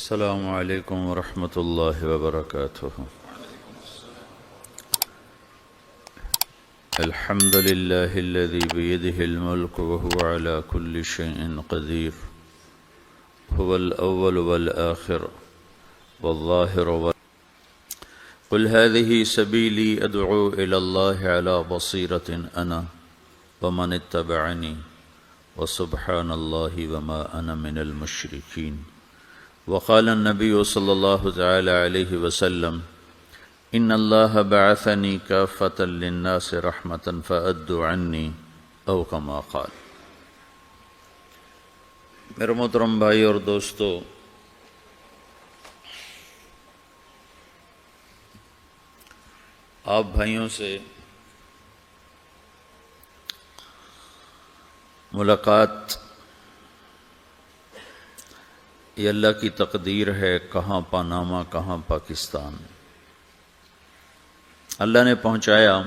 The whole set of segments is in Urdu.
السلام علیکم ورحمۃ اللہ وبرکاتہ۔ الحمد للہ الذی بیدہ الملک وهو علی کل شیء قدیر، هو الاول والآخر والظاہر قل هذه سبیلی ادعو الی اللہ علی بصیرۃ انا ومن اتبعنی وسبحان اللہ وما انا من المشرکین۔ وقال النبی صلی اللہ تعالی علیہ وسلم ان اللہ بعثنی کافۃ للناس رحمۃ فأدوا عنی او کما قال۔ میرے محترم بھائی اور دوستو، آپ بھائیوں سے ملاقات یہ اللہ کی تقدیر ہے، کہاں پاناما کہاں پاکستان، اللہ نے پہنچایا،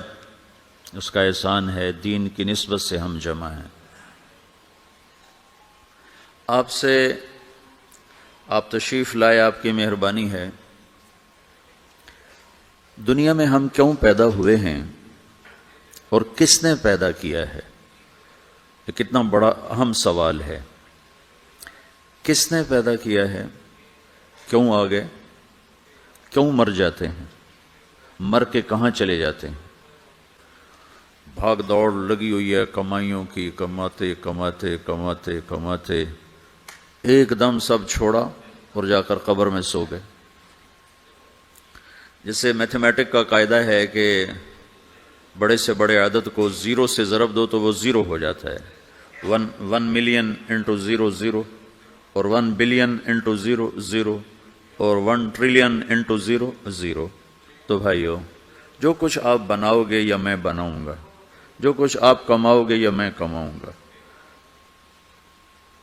اس کا احسان ہے، دین کی نسبت سے ہم جمع ہیں۔ آپ تشریف لائے، آپ کی مہربانی ہے۔ دنیا میں ہم کیوں پیدا ہوئے ہیں اور کس نے پیدا کیا ہے، یہ کتنا بڑا اہم سوال ہے۔ کس نے پیدا کیا ہے، کیوں آگے، کیوں مر جاتے ہیں، مر کے کہاں چلے جاتے ہیں؟ بھاگ دوڑ لگی ہوئی ہے کمائیوں کی، کماتے کماتے کماتے کماتے ایک دم سب چھوڑا اور جا کر قبر میں سو گئے۔ جیسے میتھمیٹک کا قاعدہ ہے کہ بڑے سے بڑے عدد کو زیرو سے ضرب دو تو وہ زیرو ہو جاتا ہے، 1 ملین انٹو زیرو زیرو، اور 1 بلین انٹو زیرو زیرو، اور 1 ٹریلین انٹو زیرو زیرو۔ تو بھائیو، جو کچھ آپ بناؤ گے یا میں بناؤں گا، جو کچھ آپ کماؤ گے یا میں کماؤں گا،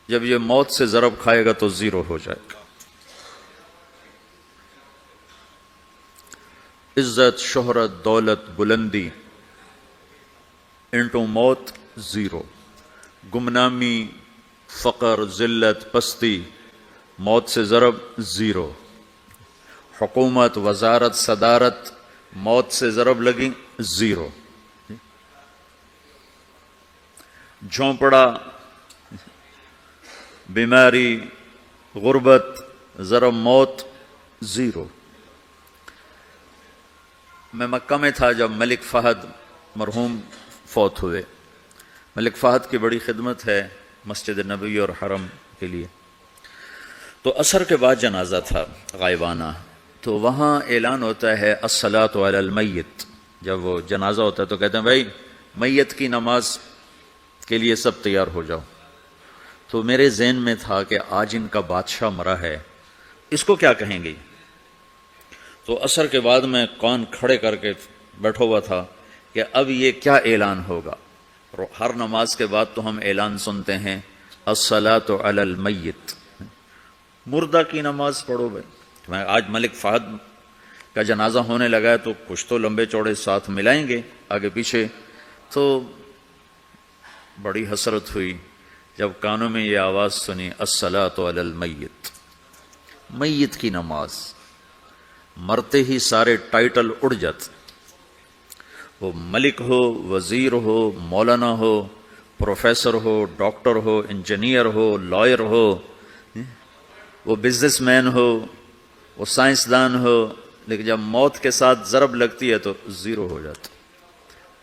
جب یہ موت سے ضرب کھائے گا تو زیرو ہو جائے گا۔ عزت، شہرت، دولت، بلندی انٹو موت زیرو، گمنامی، فقر، ذلت، پستی، موت سے ضرب زیرو، حکومت، وزارت، صدارت، موت سے ضرب لگی زیرو، جھونپڑا، بیماری، غربت، ضرب موت زیرو۔ میں مکہ میں تھا جب ملک فہد مرحوم فوت ہوئے۔ ملک فہد کی بڑی خدمت ہے مسجد نبوی اور حرم کے لیے۔ تو عصر کے بعد جنازہ تھا غائبانہ، تو وہاں اعلان ہوتا ہے الصلاۃ علی المیت۔ جب وہ جنازہ ہوتا ہے تو کہتے ہیں بھائی میت کی نماز کے لیے سب تیار ہو جاؤ۔ تو میرے ذہن میں تھا کہ آج ان کا بادشاہ مرا ہے، اس کو کیا کہیں گے؟ تو عصر کے بعد میں کان کھڑے کر کے بیٹھا ہوا تھا کہ اب یہ کیا اعلان ہوگا۔ ہر نماز کے بعد تو ہم اعلان سنتے ہیں الصلاۃ علی المیت، مردہ کی نماز پڑھو بھائی۔ میں آج ملک فہد کا جنازہ ہونے لگا ہے تو کچھ تو لمبے چوڑے ساتھ ملائیں گے آگے پیچھے۔ تو بڑی حسرت ہوئی جب کانوں میں یہ آواز سنی الصلاۃ علی المیت، میت کی نماز۔ مرتے ہی سارے ٹائٹل اڑ جاتے، وہ ملک ہو، وزیر ہو، مولانا ہو، پروفیسر ہو، ڈاکٹر ہو، انجینئر ہو، لائر ہو، وہ بزنس مین ہو، وہ سائنسدان ہو، لیکن جب موت کے ساتھ ضرب لگتی ہے تو زیرو ہو جاتا،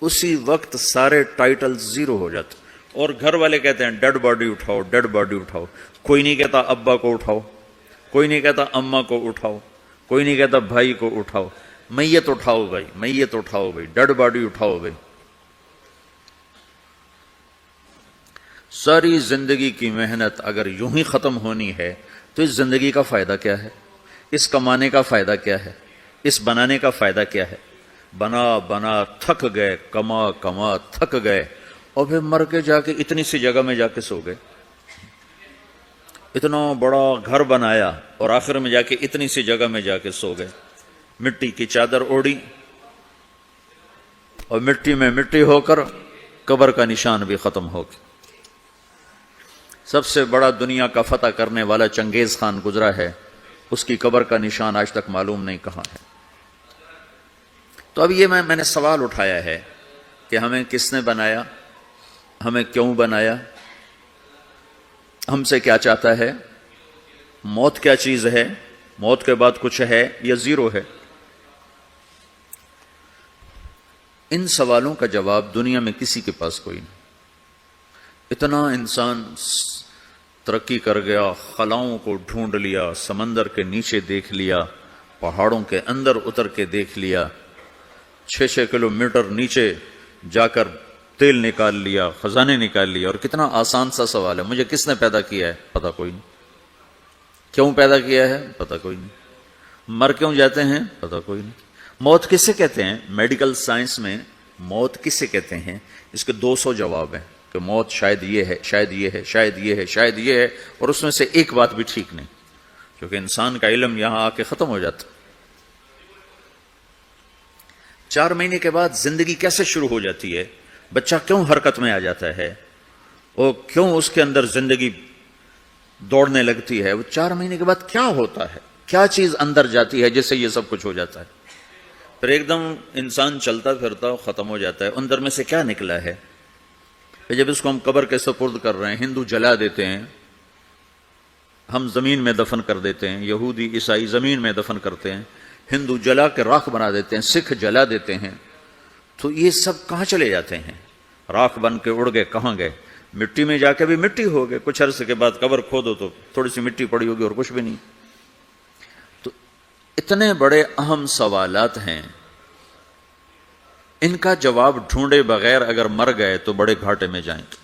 اسی وقت سارے ٹائٹل زیرو ہو جاتے۔ اور گھر والے کہتے ہیں ڈیڈ باڈی اٹھاؤ، ڈیڈ باڈی اٹھاؤ۔ کوئی نہیں کہتا ابا کو اٹھاؤ، کوئی نہیں کہتا اماں کو اٹھاؤ، کوئی نہیں کہتا بھائی کو اٹھاؤ، میت اٹھاؤ بھائی، میت اٹھاؤ بھائی، ڈیڈ باڈی اٹھاؤ بھائی۔ ساری زندگی کی محنت اگر یوں ہی ختم ہونی ہے تو اس زندگی کا فائدہ کیا ہے؟ اس کمانے کا فائدہ کیا ہے؟ اس بنانے کا فائدہ کیا ہے؟ بنا بنا تھک گئے، کما کما تھک گئے، اور پھر مر کے جا کے اتنی سی جگہ میں جا کے سو گئے۔ اتنا بڑا گھر بنایا اور آخر میں جا کے اتنی سی جگہ میں جا کے سو گئے، مٹی کی چادر اوڑھی اور مٹی میں مٹی ہو کر قبر کا نشان بھی ختم ہو گیا۔ سب سے بڑا دنیا کا فتح کرنے والا چنگیز خان گزرا ہے، اس کی قبر کا نشان آج تک معلوم نہیں کہاں ہے۔ تو اب یہ میں نے سوال اٹھایا ہے کہ ہمیں کس نے بنایا، ہمیں کیوں بنایا، ہم سے کیا چاہتا ہے، موت کیا چیز ہے، موت کے بعد کچھ ہے یا زیرو ہے؟ ان سوالوں کا جواب دنیا میں کسی کے پاس کوئی نہیں۔ اتنا انسان ترقی کر گیا، خلاؤں کو ڈھونڈ لیا، سمندر کے نیچے دیکھ لیا، پہاڑوں کے اندر اتر کے دیکھ لیا، 6 کلومیٹر نیچے جا کر تیل نکال لیا، خزانے نکال لیا، اور کتنا آسان سا سوال ہے، مجھے کس نے پیدا کیا ہے، پتہ کوئی نہیں، کیوں پیدا کیا ہے، پتہ کوئی نہیں، مر کیوں جاتے ہیں، پتہ کوئی نہیں، موت کسے کہتے ہیں؟ میڈیکل سائنس میں موت کسے کہتے ہیں، اس کے 200 جواب ہیں کہ موت شاید یہ ہے، شاید یہ ہے، شاید یہ ہے، شاید یہ ہے، اور اس میں سے ایک بات بھی ٹھیک نہیں، کیونکہ انسان کا علم یہاں آ کے ختم ہو جاتا۔ 4 مہینے کے بعد زندگی کیسے شروع ہو جاتی ہے، بچہ کیوں حرکت میں آ جاتا ہے، اور کیوں اس کے اندر زندگی دوڑنے لگتی ہے، وہ 4 مہینے کے بعد کیا ہوتا ہے، کیا چیز اندر جاتی ہے جس سے یہ سب کچھ ہو جاتا ہے؟ پھر ایک دم انسان چلتا پھرتا ختم ہو جاتا ہے، اندر میں سے کیا نکلا ہے؟ پھر جب اس کو ہم قبر کے سپرد کر رہے ہیں، ہندو جلا دیتے ہیں، ہم زمین میں دفن کر دیتے ہیں، یہودی عیسائی زمین میں دفن کرتے ہیں، ہندو جلا کے راکھ بنا دیتے ہیں، سکھ جلا دیتے ہیں، تو یہ سب کہاں چلے جاتے ہیں؟ راکھ بن کے اڑ گئے، کہاں گئے؟ مٹی میں جا کے بھی مٹی ہو گئے، کچھ عرصے کے بعد قبر کھودو تو تھوڑی سی مٹی پڑی ہوگی اور کچھ بھی نہیں۔ تو اتنے بڑے اہم سوالات ہیں، ان کا جواب ڈھونڈے بغیر اگر مر گئے تو بڑے گھاٹے میں جائیں گے۔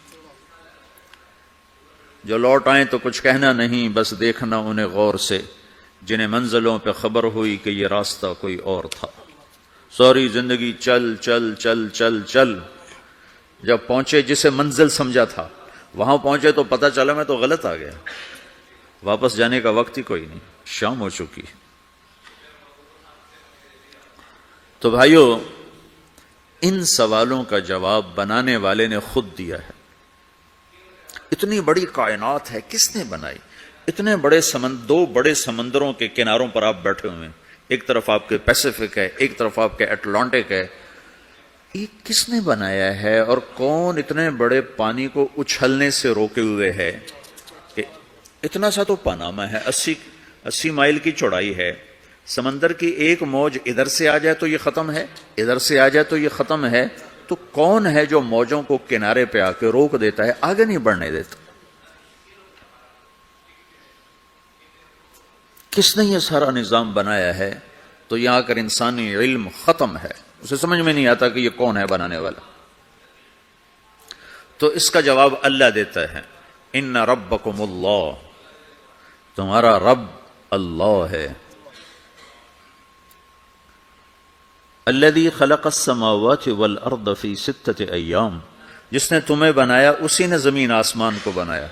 جو لوٹ آئیں تو کچھ کہنا نہیں، بس دیکھنا انہیں غور سے، جنہیں منزلوں پہ خبر ہوئی کہ یہ راستہ کوئی اور تھا۔ ساری زندگی چل چل چل چل چل، جب پہنچے جسے منزل سمجھا تھا، وہاں پہنچے تو پتہ چلا میں تو غلط آ گیا، واپس جانے کا وقت ہی کوئی نہیں، شام ہو چکی۔ تو بھائیو، ان سوالوں کا جواب بنانے والے نے خود دیا ہے۔ اتنی بڑی کائنات ہے، کس نے بنائی؟ اتنے بڑے دو بڑے سمندروں کے کناروں پر آپ بیٹھے ہوئے ہیں، ایک طرف آپ کے پیسیفک ہے، ایک طرف آپ کے اٹلانٹک ہے، یہ کس نے بنایا ہے؟ اور کون اتنے بڑے پانی کو اچھلنے سے روکے ہوئے ہے کہ اتنا سا تو پاناما ہے، 80 مائل کی چوڑائی ہے، سمندر کی ایک موج ادھر سے آ جائے تو یہ ختم ہے، ادھر سے آ جائے تو یہ ختم ہے، تو کون ہے جو موجوں کو کنارے پہ آ کے روک دیتا ہے، آگے نہیں بڑھنے دیتا؟ کس نے یہ سارا نظام بنایا ہے؟ تو یہاں کر انسانی علم ختم ہے، اسے سمجھ میں نہیں آتا کہ یہ کون ہے بنانے والا۔ تو اس کا جواب اللہ دیتا ہے، ان ربکم اللہ، تمہارا رب اللہ ہے، الذی خلق السماوات والارض فی 6 ایام، جس نے تمہیں بنایا اسی نے زمین آسمان کو بنایا،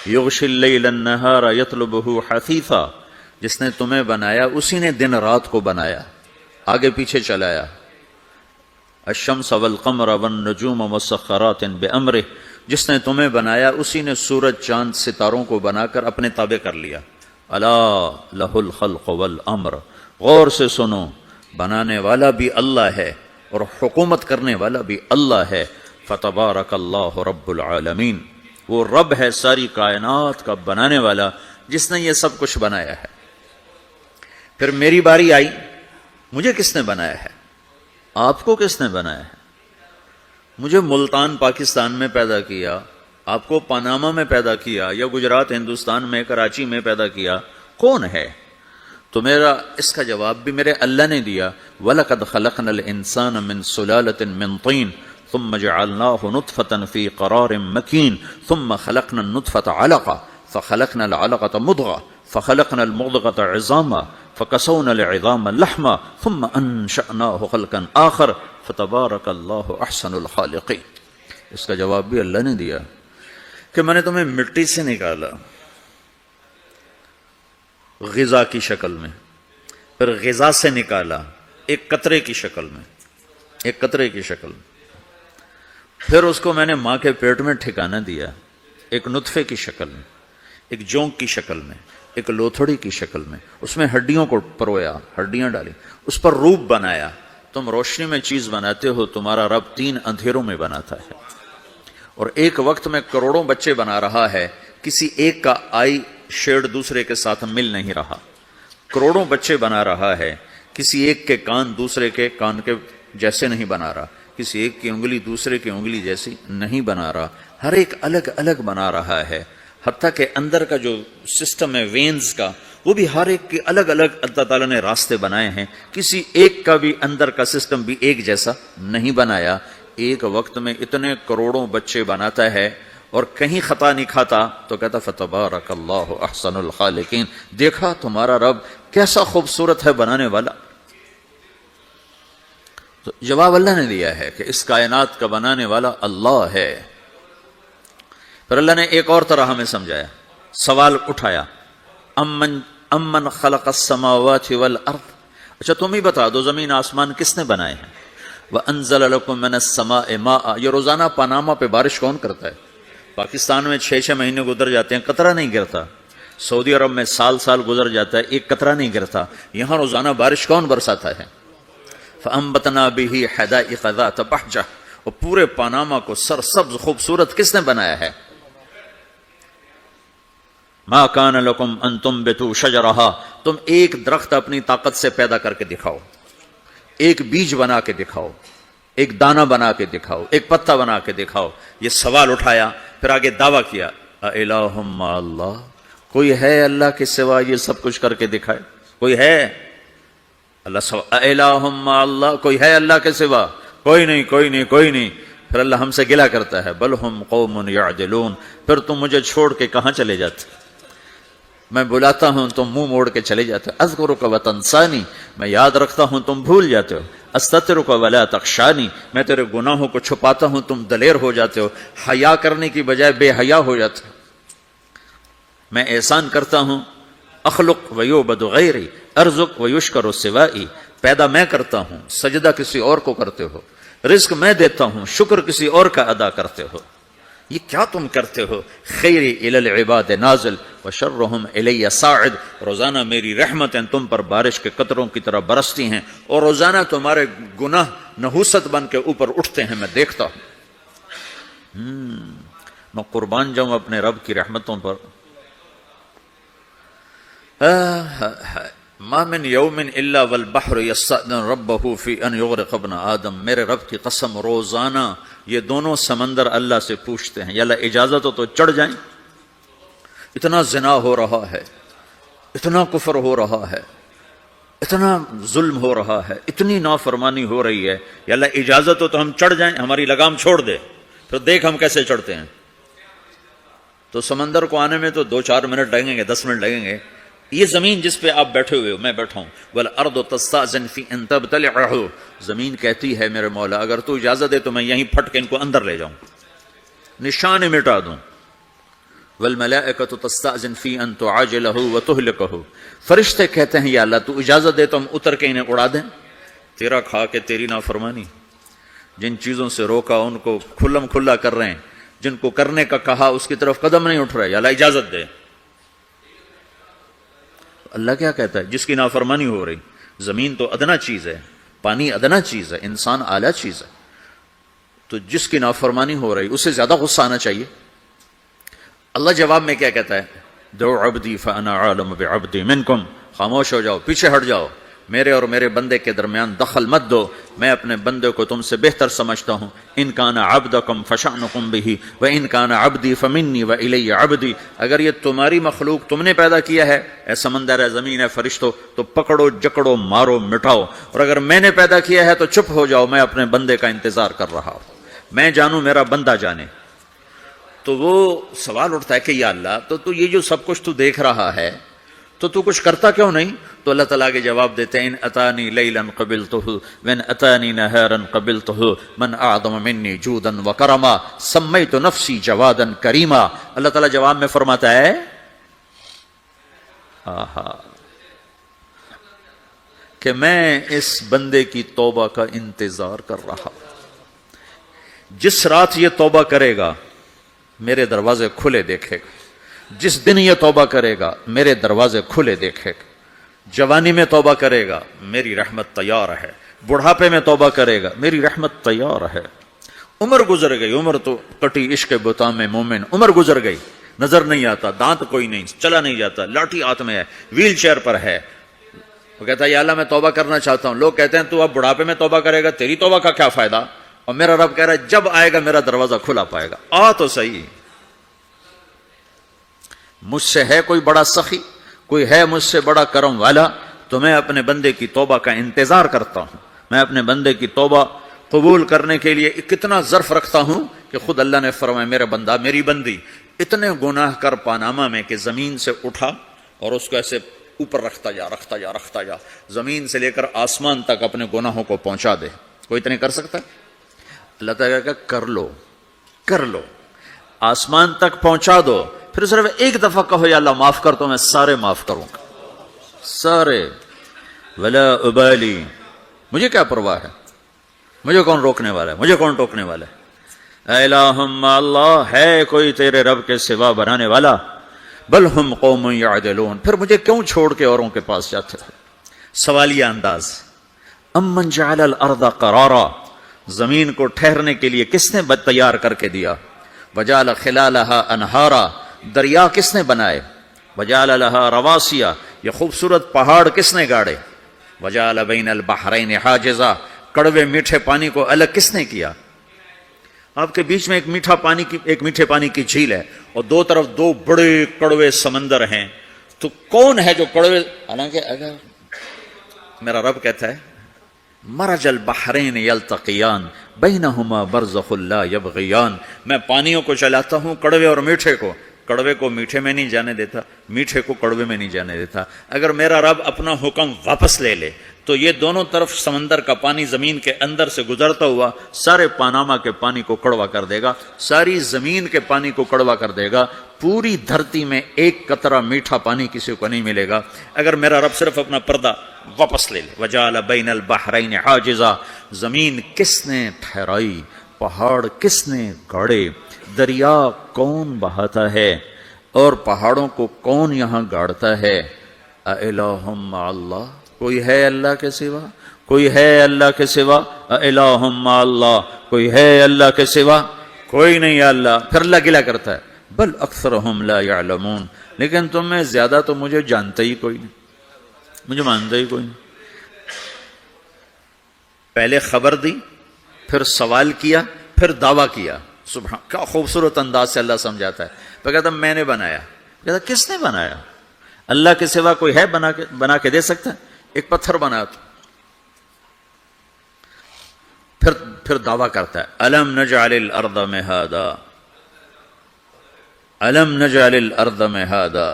یغشی اللیل النہار یطلبہ حثیثا، جس نے تمہیں بنایا اسی نے دن رات کو بنایا، آگے پیچھے چلایا، الشمس والقمر والنجوم مسخرات بامرہ، جس نے تمہیں بنایا اسی نے سورج چاند ستاروں کو بنا کر اپنے تابع کر لیا، الا لہ الخلق والامر، غور سے سنو، بنانے والا بھی اللہ ہے اور حکومت کرنے والا بھی اللہ ہے، فتبارک اللہ رب العالمین، وہ رب ہے ساری کائنات کا بنانے والا جس نے یہ سب کچھ بنایا ہے۔ پھر میری باری آئی، مجھے کس نے بنایا ہے؟ آپ کو کس نے بنایا ہے؟ مجھے ملتان پاکستان میں پیدا کیا، آپ کو پاناما میں پیدا کیا، یا گجرات ہندوستان میں کراچی میں پیدا کیا، کون ہے؟ تو میرا اس کا جواب بھی میرے اللہ نے دیا، وَلَقَدْ خَلَقْنَا الْإِنسَانَ مِنْ سُلَالَةٍ مِنْ طِينٍ ثُمَّ جَعَلْنَاهُ نُطْفَةً فِي قَرَارٍ مَكِينٍ ثُمَّ خَلَقْنَا النُّطْفَةَ عَلَقَةً فَخَلَقْنَا الْعَلَقَةَ مُضْغَةً فَخَلَقْنَا الْمُضْغَةَ عِظَامًا فَكَسَوْنَا الْعِظَامَ لَحْمًا ثُمَّ أَنشَأْنَاهُ خَلْقًا آخَرَ فَتَبَارَكَ اللَّهُ أَحْسَنُ الْخَالِقِينَ۔ اس کا جواب بھی اللہ نے دیا کہ میں نے تمہیں مٹی سے نکالا غذا کی شکل میں، پھر غذا سے نکالا ایک قطرے کی شکل میں، ایک قطرے کی شکل میں، پھر اس کو میں نے ماں کے پیٹ میں ٹھکانہ دیا ایک نطفے کی شکل میں، ایک جونک کی شکل میں، ایک لوتھڑی کی شکل میں، اس میں ہڈیوں کو پرویا، ہڈیاں ڈالی، اس پر روپ بنایا۔ تم روشنی میں چیز بناتے ہو، تمہارا رب 3 اندھیروں میں بناتا ہے، اور ایک وقت میں کروڑوں بچے بنا رہا ہے، کسی ایک کا آئی شیڈ دوسرے کے ساتھ مل نہیں رہا، کروڑوں بچے بنا رہا ہے، کسی ایک کے کان دوسرے کے کان کے جیسے نہیں بنا رہا، کسی ایک کی انگلی دوسرے کی انگلی جیسی نہیں بنا رہا، ہر ایک الگ الگ بنا رہا ہے، حتیٰ کہ اندر کا جو سسٹم ہے وینز کا، وہ بھی ہر ایک کے الگ الگ اللہ تعالیٰ نے راستے بنائے ہیں، کسی ایک کا بھی اندر کا سسٹم بھی ایک جیسا نہیں بنایا۔ ایک وقت میں اتنے کروڑوں بچے بناتا ہے اور کہیں خطا نہیں کھاتا، تو کہتا فتبارک اللہ احسن الخالقین، دیکھا تمہارا رب کیسا خوبصورت ہے بنانے والا۔ تو جواب اللہ نے دیا ہے کہ اس کائنات کا بنانے والا اللہ ہے۔ پھر اللہ نے ایک اور طرح ہمیں سمجھایا، سوال اٹھایا، امن خلق السماوات والارض، اچھا تم ہی بتا دو زمین آسمان کس نے بنائے ہیں؟ وَأَنزَلَ لَكُم مِّنَ السَّمَاءِ مَاءً، یہ روزانہ پاناما پہ بارش کون کرتا ہے؟ پاکستان میں 6 مہینے گزر جاتے ہیں، قطرہ نہیں گرتا۔ سعودی عرب میں سال گزر جاتا ہے، ایک قطرہ نہیں گرتا۔ یہاں روزانہ بارش کون برساتا ہے؟ فَأَنبَتْنَا بِهِ حَدَائِقَ ذَاتَ بَهْجَةٍ، اور پورے پاناما کو سرسبز خوبصورت کس نے بنایا ہے؟ مَا كَانَ لَكُمْ أَن تُنبِتُوا شَجَرَهَا، تم ایک درخت اپنی طاقت سے پیدا کر کے دکھاؤ، ایک بیج بنا کے دکھاؤ، ایک دانہ بنا کے دکھاؤ، ایک پتا بنا کے دکھاؤ۔ یہ سوال اٹھایا، پھر آگے دعویٰ کیا، اَإِلَٰهٌ مَّعَ اللَّهِ، کوئی ہے اللہ کے سوا یہ سب کچھ کر کے دکھائے؟ کوئی ہے؟ اللہ سوا اِلَٰهٌ مَّعَ اللَّهِ، کوئی ہے اللہ کے سوا؟ کوئی نہیں، کوئی نہیں، کوئی نہیں۔ پھر اللہ ہم سے گلہ کرتا ہے، بل ہم قوم یعدلون، پھر تم مجھے چھوڑ کے کہاں چلے جاتے؟ میں بلاتا ہوں تم منہ موڑ کے چلے جاتے ہو۔ اذکرک وتنسانی، میں یاد رکھتا ہوں تم بھول جاتے ہو۔ استترک ولا تخشانی، میں تیرے گناہوں کو چھپاتا ہوں تم دلیر ہو جاتے ہو، حیا کرنے کی بجائے بے حیا ہو جاتے ہو۔ میں احسان کرتا ہوں، اخلق ویعبد غیری، ارزق ویشکر سوائی، پیدا میں کرتا ہوں، سجدہ کسی اور کو کرتے ہو، رزق میں دیتا ہوں، شکر کسی اور کا ادا کرتے ہو، یہ کیا تم کرتے ہو؟ خیری الی العباد نازل وشرہم الی صاعد، روزانہ میری رحمتیں تم پر بارش کے قطروں کی طرح برستی ہیں، اور روزانہ تمہارے گناہ نحوست بن کے اوپر اٹھتے ہیں، میں دیکھتا ہوں۔ میں قربان جاؤں اپنے رب کی رحمتوں پر۔ ما من یوم الا والبحر یستأذن ربہ فی ان یغرق ابن آدم، میرے رب کی قسم روزانہ یہ دونوں سمندر اللہ سے پوچھتے ہیں، یا اللہ اجازت ہو تو چڑھ جائیں، اتنا زنا ہو رہا ہے، اتنا کفر ہو رہا ہے، اتنا ظلم ہو رہا ہے، اتنی نافرمانی ہو رہی ہے، یا اللہ اجازت ہو تو ہم چڑھ جائیں، ہماری لگام چھوڑ دے، پھر دیکھ ہم کیسے چڑھتے ہیں۔ تو سمندر کو آنے میں تو 2-4 منٹ لگیں گے، 10 منٹ لگیں گے۔ یہ زمین جس پہ آپ بیٹھے ہوئے ہو، میں بیٹھا ہوں، والارض تستأذن فی ان تبتلعہ، زمین کہتی ہے میرے مولا اگر تو اجازت دے تو میں یہیں پھٹ کے ان کو اندر لے جاؤں، نشان مٹا دوں۔ والملائکۃ تستأذن فی ان تعاجلہ وتہلکہ، فرشتے کہتے ہیں یا اللہ تو اجازت دے تو ہم اتر کے انہیں اڑا دیں، تیرا کھا کے تیری نافرمانی۔ جن چیزوں سے روکا ان کو کھلم کھلا کر رہے ہیں، جن کو کرنے کا کہا اس کی طرف قدم نہیں اٹھ رہا ہے، یا اللہ اجازت دے۔ اللہ کیا کہتا ہے؟ جس کی نافرمانی ہو رہی، زمین تو ادنا چیز ہے، پانی ادنا چیز ہے، انسان اعلیٰ چیز ہے، تو جس کی نافرمانی ہو رہی اسے زیادہ غصہ آنا چاہیے۔ اللہ جواب میں کیا کہتا ہے؟ دعو عبدی فانا عالم بعبدی منکم، خاموش ہو جاؤ، پیچھے ہٹ جاؤ، میرے اور میرے بندے کے درمیان دخل مت دو، میں اپنے بندے کو تم سے بہتر سمجھتا ہوں۔ ان کان عبدکم فشأنکم بہ وان کان عبدی فمنی والی عبدی، اگر یہ تمہاری مخلوق تم نے پیدا کیا ہے، اے سمندر ہے، زمین ہے، فرشتوں، تو پکڑو جکڑو مارو مٹاؤ، اور اگر میں نے پیدا کیا ہے تو چپ ہو جاؤ، میں اپنے بندے کا انتظار کر رہا ہوں، میں جانوں میرا بندہ جانے۔ تو وہ سوال اٹھتا ہے کہ یا اللہ تو یہ جو سب کچھ تو دیکھ رہا ہے تو کچھ کرتا کیوں نہیں؟ تو اللہ تعالیٰ کے جواب دیتے ہیں، ان اتانی لیلا قبلتہ وان اتانی نہارا قبلتہ من اعظم منی جودا وکرما سمیت نفسی جوادا کریما۔ اللہ تعالیٰ جواب میں فرماتا ہے کہ میں اس بندے کی توبہ کا انتظار کر رہا ہوں، جس رات یہ توبہ کرے گا میرے دروازے کھلے دیکھے گا، جس دن یہ توبہ کرے گا میرے دروازے کھلے دیکھے گا. جوانی میں توبہ کرے گا میری رحمت تیار ہے. بڑھاپے میں توبہ کرے گا میری رحمت تیار ہے. عمر گزر گئی, عمر تو کٹی عشق بتا میں مومن, عمر گزر گئی, نظر نہیں آتا, دانت کوئی نہیں, چلا نہیں جاتا, لاٹھی ہاتھ میں ہے, ویل چیئر پر ہے. وہ کہتا ہے یا اللہ میں توبہ کرنا چاہتا ہوں. لوگ کہتے ہیں تو اب بڑھاپے میں توبہ کرے گا, تیری توبہ کا کیا فائدہ؟ اور میرا رب کہہ رہا ہے جب آئے گا میرا دروازہ کھلا پائے گا. آ تو صحیح. مجھ سے ہے کوئی بڑا سخی, کوئی ہے مجھ سے بڑا کرم والا, تو میں اپنے بندے کی توبہ کا انتظار کرتا ہوں. میں اپنے بندے کی توبہ قبول کرنے کے لیے کتنا ظرف رکھتا ہوں کہ خود اللہ نے فرمایا میرا بندہ میری بندی اتنے گناہ کر پاناما میں کہ زمین سے اٹھا اور اس کو ایسے اوپر رکھتا جا, زمین سے لے کر آسمان تک اپنے گناہوں کو پہنچا دے. کوئی اتنے کر سکتا ہے؟ اللہ تعالیٰ کہ کر لو, آسمان تک پہنچا دو. پھر صرف ایک دفعہ کہو یا اللہ معاف کر, تو میں سارے معاف کروں گا, سارے. ولا ابالی, مجھے کیا پرواہ ہے, مجھے کون روکنے والا ہے, مجھے کون ٹوکنے والا ہے. الہم اللہ, ہے کوئی تیرے رب کے سوا بنانے والا؟ بل ہم قوم یعدلون, پھر مجھے کیوں چھوڑ کے اوروں کے پاس جاتے ہو؟ سوالیہ انداز. امن جعل الارض قرارا, زمین کو ٹھہرنے کے لیے کس نے تیار کر کے دیا؟ وجعل خلالها انہارا, دریا کس نے بنائے؟ وجعل لها رواسیا, یہ خوبصورت پہاڑ کس نے گاڑے؟ وجعل بین البحرین حاجزا, کڑوے میٹھے پانی کو الگ کس نے کیا؟ آپ کے بیچ میں ایک میٹھے پانی کی جھیل ہے اور دو طرف دو بڑے کڑوے سمندر ہیں, تو کون ہے جو کڑوے؟ حالانکہ اگر میرا رب کہتا ہے مرج البحرین یلتقیان بینہما برزخ لا یبغیان, میں پانیوں کو چلاتا ہوں, کڑوے اور میٹھے کو, کڑوے کو میٹھے میں نہیں جانے دیتا, میٹھے کو کڑوے میں نہیں جانے دیتا. اگر میرا رب اپنا حکم واپس لے لے تو یہ دونوں طرف سمندر کا پانی زمین کے اندر سے گزرتا ہوا سارے پاناما کے پانی کو کڑوا کر دے گا, ساری زمین کے پانی کو کڑوا کر دے گا. پوری دھرتی میں ایک قطرہ میٹھا پانی کسی کو نہیں ملے گا اگر میرا رب صرف اپنا پردہ واپس لے لے. وجعل بین البحرین حاجزا, زمین کس نے ٹھہرائی, پہاڑ کس نے گاڑے, دریا کون بہاتا ہے اور پہاڑوں کو کون یہاں گاڑتا ہے؟ اِلَٰهٌ مَّعَ اللَّهِ, کوئی ہے اللہ کے سوا؟ کوئی ہے اللہ کے سوا؟ اِلَٰهٌ مَّعَ اللَّهِ, کوئی ہے اللہ کے سوا؟ کوئی نہیں ہے اللہ. پھر اللہ گلہ کرتا ہے بل اکثرهم لا يعلمون, لیکن تم میں زیادہ تو مجھے جانتا ہی کوئی نہیں, مجھے مانتا ہی کوئی نہیں. پہلے خبر دی, پھر سوال کیا, پھر دعویٰ کیا. سبحان, کیا خوبصورت انداز سے اللہ سمجھاتا ہے. پھر کہتا میں نے بنایا. کہتا کس نے بنایا؟ اللہ کے سوا کوئی ہے بنا کے دے سکتا ہے؟ ایک پتھر بنا تو. پھر دعویٰ کرتا ہے الم نجعل الارض مہادا, الم نجعل الارض مہادا,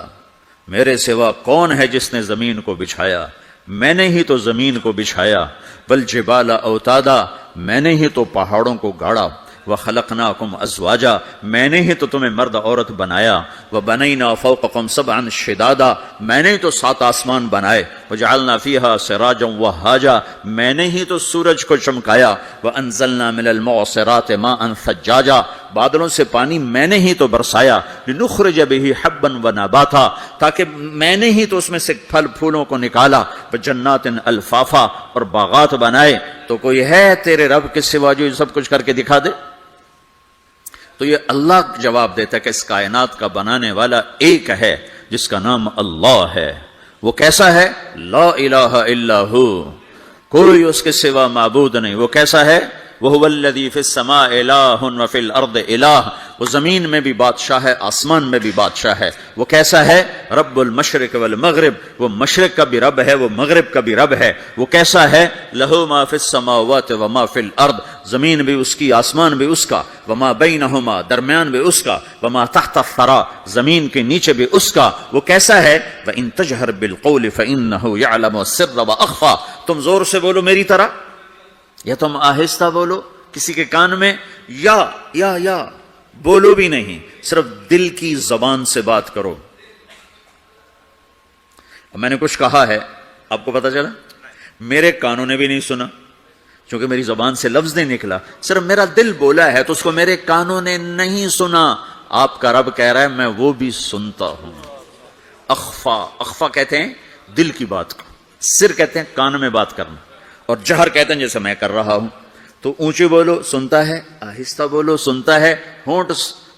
میرے سوا کون ہے جس نے زمین کو بچھایا؟ میں نے ہی تو زمین کو بچھایا. والجبال اوتادا, میں نے ہی تو پہاڑوں کو گاڑا. وخلقناکم ازواجا, میں نے ہی تو تمہیں مرد عورت بنایا. وبنینا فوقکم سبعا شدادا, میں نے ہی تو 7 آسمان بنائے. وجعلنا فیہا سراجا وہاجا, میں نے ہی تو سورج کو چمکایا. وانزلنا من المعصرات ماء ثجاجا, بادلوں سے پانی میں نے ہی تو برسایا. لنخرج به حبا ونباتا, تاکہ میں نے ہی تو اس میں سے پھل پھولوں کو نکالا. وجنات الفافا, اور باغات بنائے. تو کوئی ہے تیرے رب کے سوا جو سب کچھ کر کے دکھا دے؟ تو یہ اللہ جواب دیتا ہے کہ اس کائنات کا بنانے والا ایک ہے جس کا نام اللہ ہے. وہ کیسا ہے؟ لا الہ الا ہو, کوئی اس کے سوا معبود نہیں. وہ کیسا ہے؟ وَهُوَ الَّذِي فِي السَّمَاءِ إِلَٰهٌ وَفِي الْأَرْضِ إِلَٰهٌ, وہ زمین میں بھی بادشاہ ہے, آسمان میں بھی بادشاہ ہے. وہ کیسا ہے؟ رب المشرق والمغرب, وہ مشرق کا بھی رب ہے, وہ مغرب کا بھی رب ہے. وہ کیسا ہے؟ لَهُ مَا فِي السَّمَاوَاتِ وَمَا فِي الْأَرْضِ, زمین بھی اس کی, آسمان بھی اس کا. وَمَا بَيْنَهُمَا, درمیان بھی اس کا. وَمَا تَحْتَ الثَّرَىٰ, زمین کے نیچے بھی اس کا. وہ کیسا ہے؟ وَإِن تَجْهَرْ بِالْقَوْلِ فَإِنَّهُ يَعْلَمُ السِّرَّ وَأَخْفَىٰ, تم زور سے بولو میری طرح یا تم آہستہ بولو کسی کے کان میں, یا بولو بھی نہیں, صرف دل کی زبان سے بات کرو. میں نے کچھ کہا ہے, آپ کو پتا چلا, میرے کانوں نے بھی نہیں سنا چونکہ میری زبان سے لفظ نہیں نکلا, صرف میرا دل بولا ہے تو اس کو میرے کانوں نے نہیں سنا. آپ کا رب کہہ رہا ہے میں وہ بھی سنتا ہوں. اخفا، اخفا کہتے ہیں دل کی بات کو، سر کہتے ہیں کان میں بات کرنا، اور جہر کہتے ہیں جیسے میں کر رہا ہوں. تو اونچی بولو سنتا ہے، آہستہ بولو سنتا ہے، ہونٹ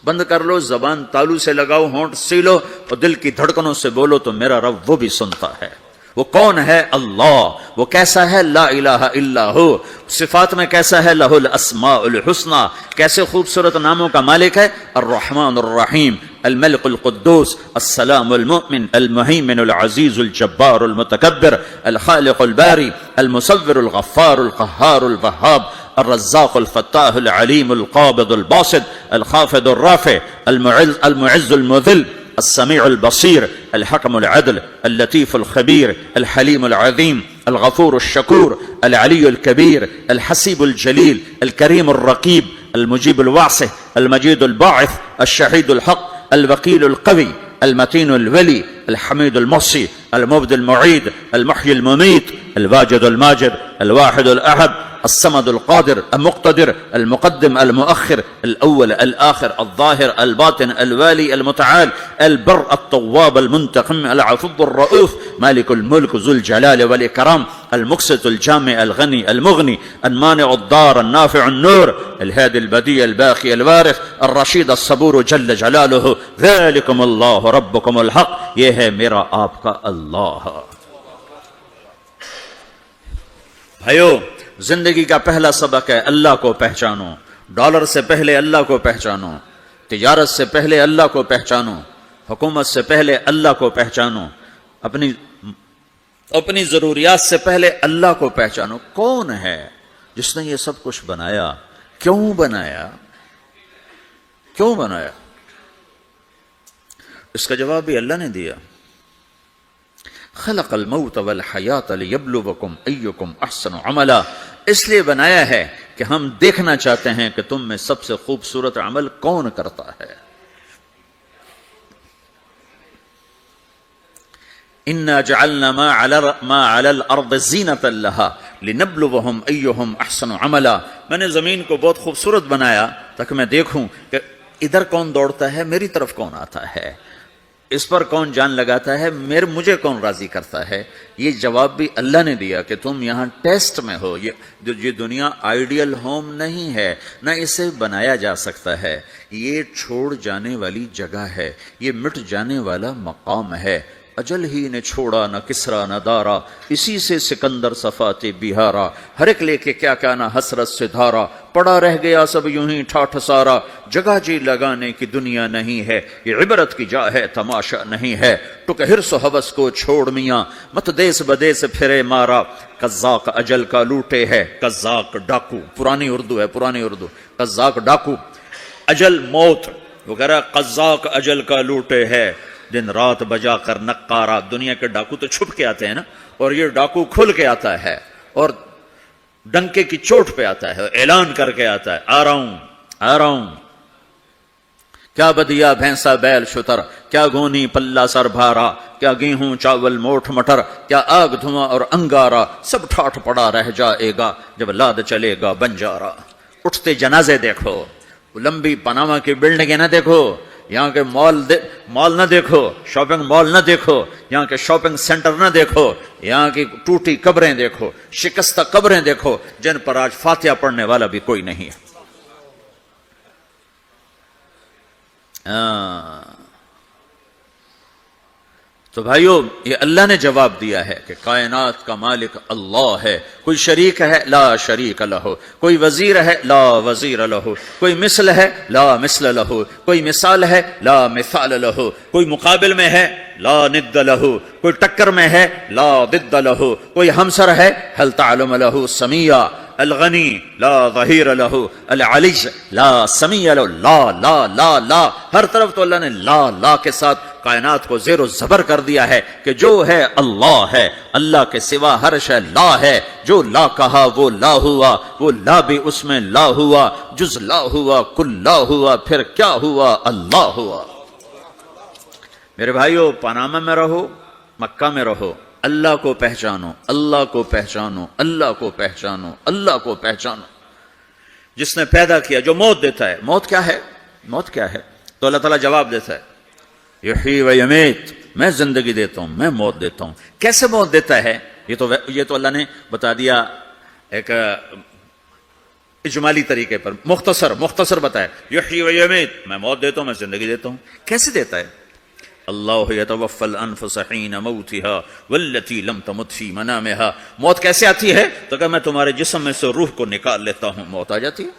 بند کر لو، زبان تالو سے لگاؤ، ہونٹ سیلو اور دل کی دھڑکنوں سے بولو تو میرا رب وہ بھی سنتا ہے. وہ کون ہے؟ اللہ. وہ کیسا ہے؟ لا الہ الا ہو. صفات میں کیسا ہے؟ لہ الاسماء الحسنى. کیسے خوبصورت ناموں کا مالک ہے؟ الرحمن الرحیم، الملک القدوس، السلام المؤمن، المہیمن العزیز الجبار المتکبر، الخالق الباری، المصور الغفار القہار الوہاب، الرزاق الفتاح العلیم القابض الباسط، الخافض الرافع، المعز المذل، السميع البصير، الحكم العدل، اللطيف الخبير، الحليم العظيم، الغفور الشكور، العلي الكبير، الحسيب الجليل، الكريم الرقيب، المجيب الواسع، المجيد الباعث، الشهيد الحق، الوكيل القوي، المتين الولي، الحميد المحصي، المبدي المعيد، المحيي المميت، الواجد الماجد، الواحد الأحد، الصمد القادر المقتدر، المقدم المؤخر، الأول الآخر، الظاهر الباطن، الوالي المتعال، البر التواب المنتقم، العفو الرؤوف، مالك الملك ذو الجلال والإكرام، المقسط الجامع الغني المغني، المانع الضار النافع النور، الهادي البديع الباقي الوارث، الرشيد الصبور جل جلاله. ذلكم الله ربكم الحق. یہ ہے میرا آپ کا اللہ. بھائیو، زندگی کا پہلا سبق ہے اللہ کو پہچانو. ڈالر سے پہلے اللہ کو پہچانو، تجارت سے پہلے اللہ کو پہچانو، حکومت سے پہلے اللہ کو پہچانو، اپنی ضروریات سے پہلے اللہ کو پہچانو. کون ہے جس نے یہ سب کچھ بنایا؟ کیوں بنایا؟ کیوں بنایا؟ اس کا جواب بھی اللہ نے دیا. خلق الموت والحیات لیبلوکم ایکم احسن عملا. اس لیے بنایا ہے کہ ہم دیکھنا چاہتے ہیں کہ تم میں سب سے خوبصورت عمل کون کرتا ہے. انا جعلنا ما علی الارض زینۃ لها لنبلوہم ایہم احسن عملا. میں نے زمین کو بہت خوبصورت بنایا تاکہ میں دیکھوں کہ ادھر کون دوڑتا ہے، میری طرف کون آتا ہے، اس پر کون جان لگاتا ہے، مجھے کون راضی کرتا ہے. یہ جواب بھی اللہ نے دیا کہ تم یہاں ٹیسٹ میں ہو. یہ دنیا آئیڈیل ہوم نہیں ہے، نہ اسے بنایا جا سکتا ہے. یہ چھوڑ جانے والی جگہ ہے، یہ مٹ جانے والا مقام ہے. اجل ہی نے چھوڑا نہ کسرا نہ دارا، اسی سے سکندر صفات بہارا. ہر ایک لے کے کیا کیا نہ حسرت سے دھارا، پڑا رہ گیا سب یوں ہی ٹھاٹھ سارا. جگہ جی لگانے کی دنیا نہیں ہے، یہ عبرت کی جا ہے تماشا نہیں ہے. ٹک حرص و حوث کو چھوڑ میاں، مت دیس بدیس پھرے مارا. قزاق اجل کا لوٹے ہے، قزاق ڈاکو، پرانی اردو ہے، پرانی اردو. قزاق ڈاکو، اجل موت. وہ کہہ رہا قزاق اجل کا لوٹے ہے، دن رات بجا کر نقارا. دنیا کے ڈاکو تو چھپ کے آتے ہیں نا، اور یہ ڈاکو کھل کے آتا ہے اور ڈنکے کی چوٹ پہ آتا ہے، اعلان کر کے آتا ہے آ رہا ہوں آ رہا ہوں. کیا بدیا بھینسا بیل شتر، کیا گونی پلہ سر بھارا، کیا گیہوں چاول موٹھ مٹر، کیا آگ دھواں اور انگارا. سب ٹھاٹھ پڑا رہ جائے گا جب لاد چلے گا بنجارا. اٹھتے جنازے دیکھو، لمبی پاناما کی بلڈنگیں نہ دیکھو، یہاں کے مال نہ دیکھو، شاپنگ مال نہ دیکھو، یہاں کے شاپنگ سینٹر نہ دیکھو، یہاں کی ٹوٹی قبریں دیکھو، شکستہ قبریں دیکھو جن پر آج فاتحہ پڑھنے والا بھی کوئی نہیں ہے. تو بھائیو، یہ اللہ نے جواب دیا ہے کہ کائنات کا مالک اللہ ہے. کوئی شریک ہے؟ لا شریک لہ. کوئی وزیر ہے؟ لا وزیر لہ. کوئی مثل ہے؟ لا مثل لہ. کوئی مثال ہے؟ لا مثال لہ. کوئی مقابل میں ہے؟ لا ند لہ. کوئی ٹکر میں ہے؟ لا ضد لہ. کوئی ہمسر ہے؟ هل تعلم لہ سمیہ. الغنی لا ظہیر لہ، العلی لا سمیع لہ. لا لا لا لا، ہر طرف تو اللہ نے لا لا کے ساتھ کائنات کو زیر و زبر کر دیا ہے کہ جو ہے اللہ ہے، اللہ کے سوا ہر شے لا ہے. جو لا کہا وہ لا ہوا، وہ لا بھی اس میں لا ہوا، جز لا ہوا کل لا ہوا، پھر کیا ہوا؟ اللہ ہوا. میرے بھائیو، پاناما میں رہو، مکہ میں رہو، اللہ کو پہچانو، اللہ کو پہچانو، اللہ کو پہچانو، اللہ کو پہچانو. جس نے پیدا کیا، جو موت دیتا ہے. موت کیا ہے؟ موت کیا ہے؟ تو اللہ تعالیٰ جواب دیتا ہے یحیی و یمیت، میں زندگی دیتا ہوں، میں موت دیتا ہوں۔ کیسے موت دیتا ہے؟ یہ تو اللہ نے بتا دیا ایک اجمالی طریقے پر، مختصر بتایا یحیی و یمیت، میں موت دیتا ہوں، میں زندگی دیتا ہوں۔ کیسے دیتا ہے؟ اللہ یتوفی الانفس حین موتها والتی لم تمت فی منامها۔ موت کیسے آتی ہے؟ تو کہ میں تمہارے جسم میں سے روح کو نکال لیتا ہوں، موت آ جاتی ہے۔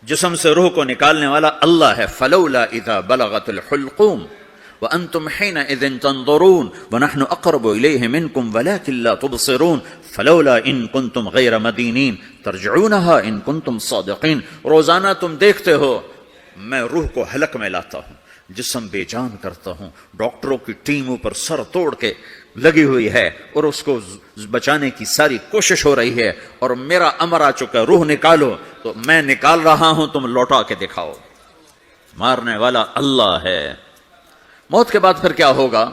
جسم سے روح کو نکالنے والا اللہ ہے۔ فلولا اذا بلغت الحلقوم وانتم حينئذ تنظرون ونحن اقرب اليه منكم ولكن لا تبصرون فلولا ان كنتم غير مدينين ترجعونها ان كنتم صادقين۔ روزانہ تم دیکھتے ہو میں روح کو حلق میں لاتا ہوں، جسم بے جان کرتا ہوں، ڈاکٹروں کی ٹیم اوپر سر توڑ کے لگی ہوئی ہے اور اس کو بچانے کی ساری کوشش ہو رہی ہے، اور میرا امر آ چکا روح نکالو، تو میں نکال رہا ہوں، تم لوٹا کے دکھاؤ۔ مارنے والا اللہ ہے۔ موت کے بعد پھر کیا ہوگا؟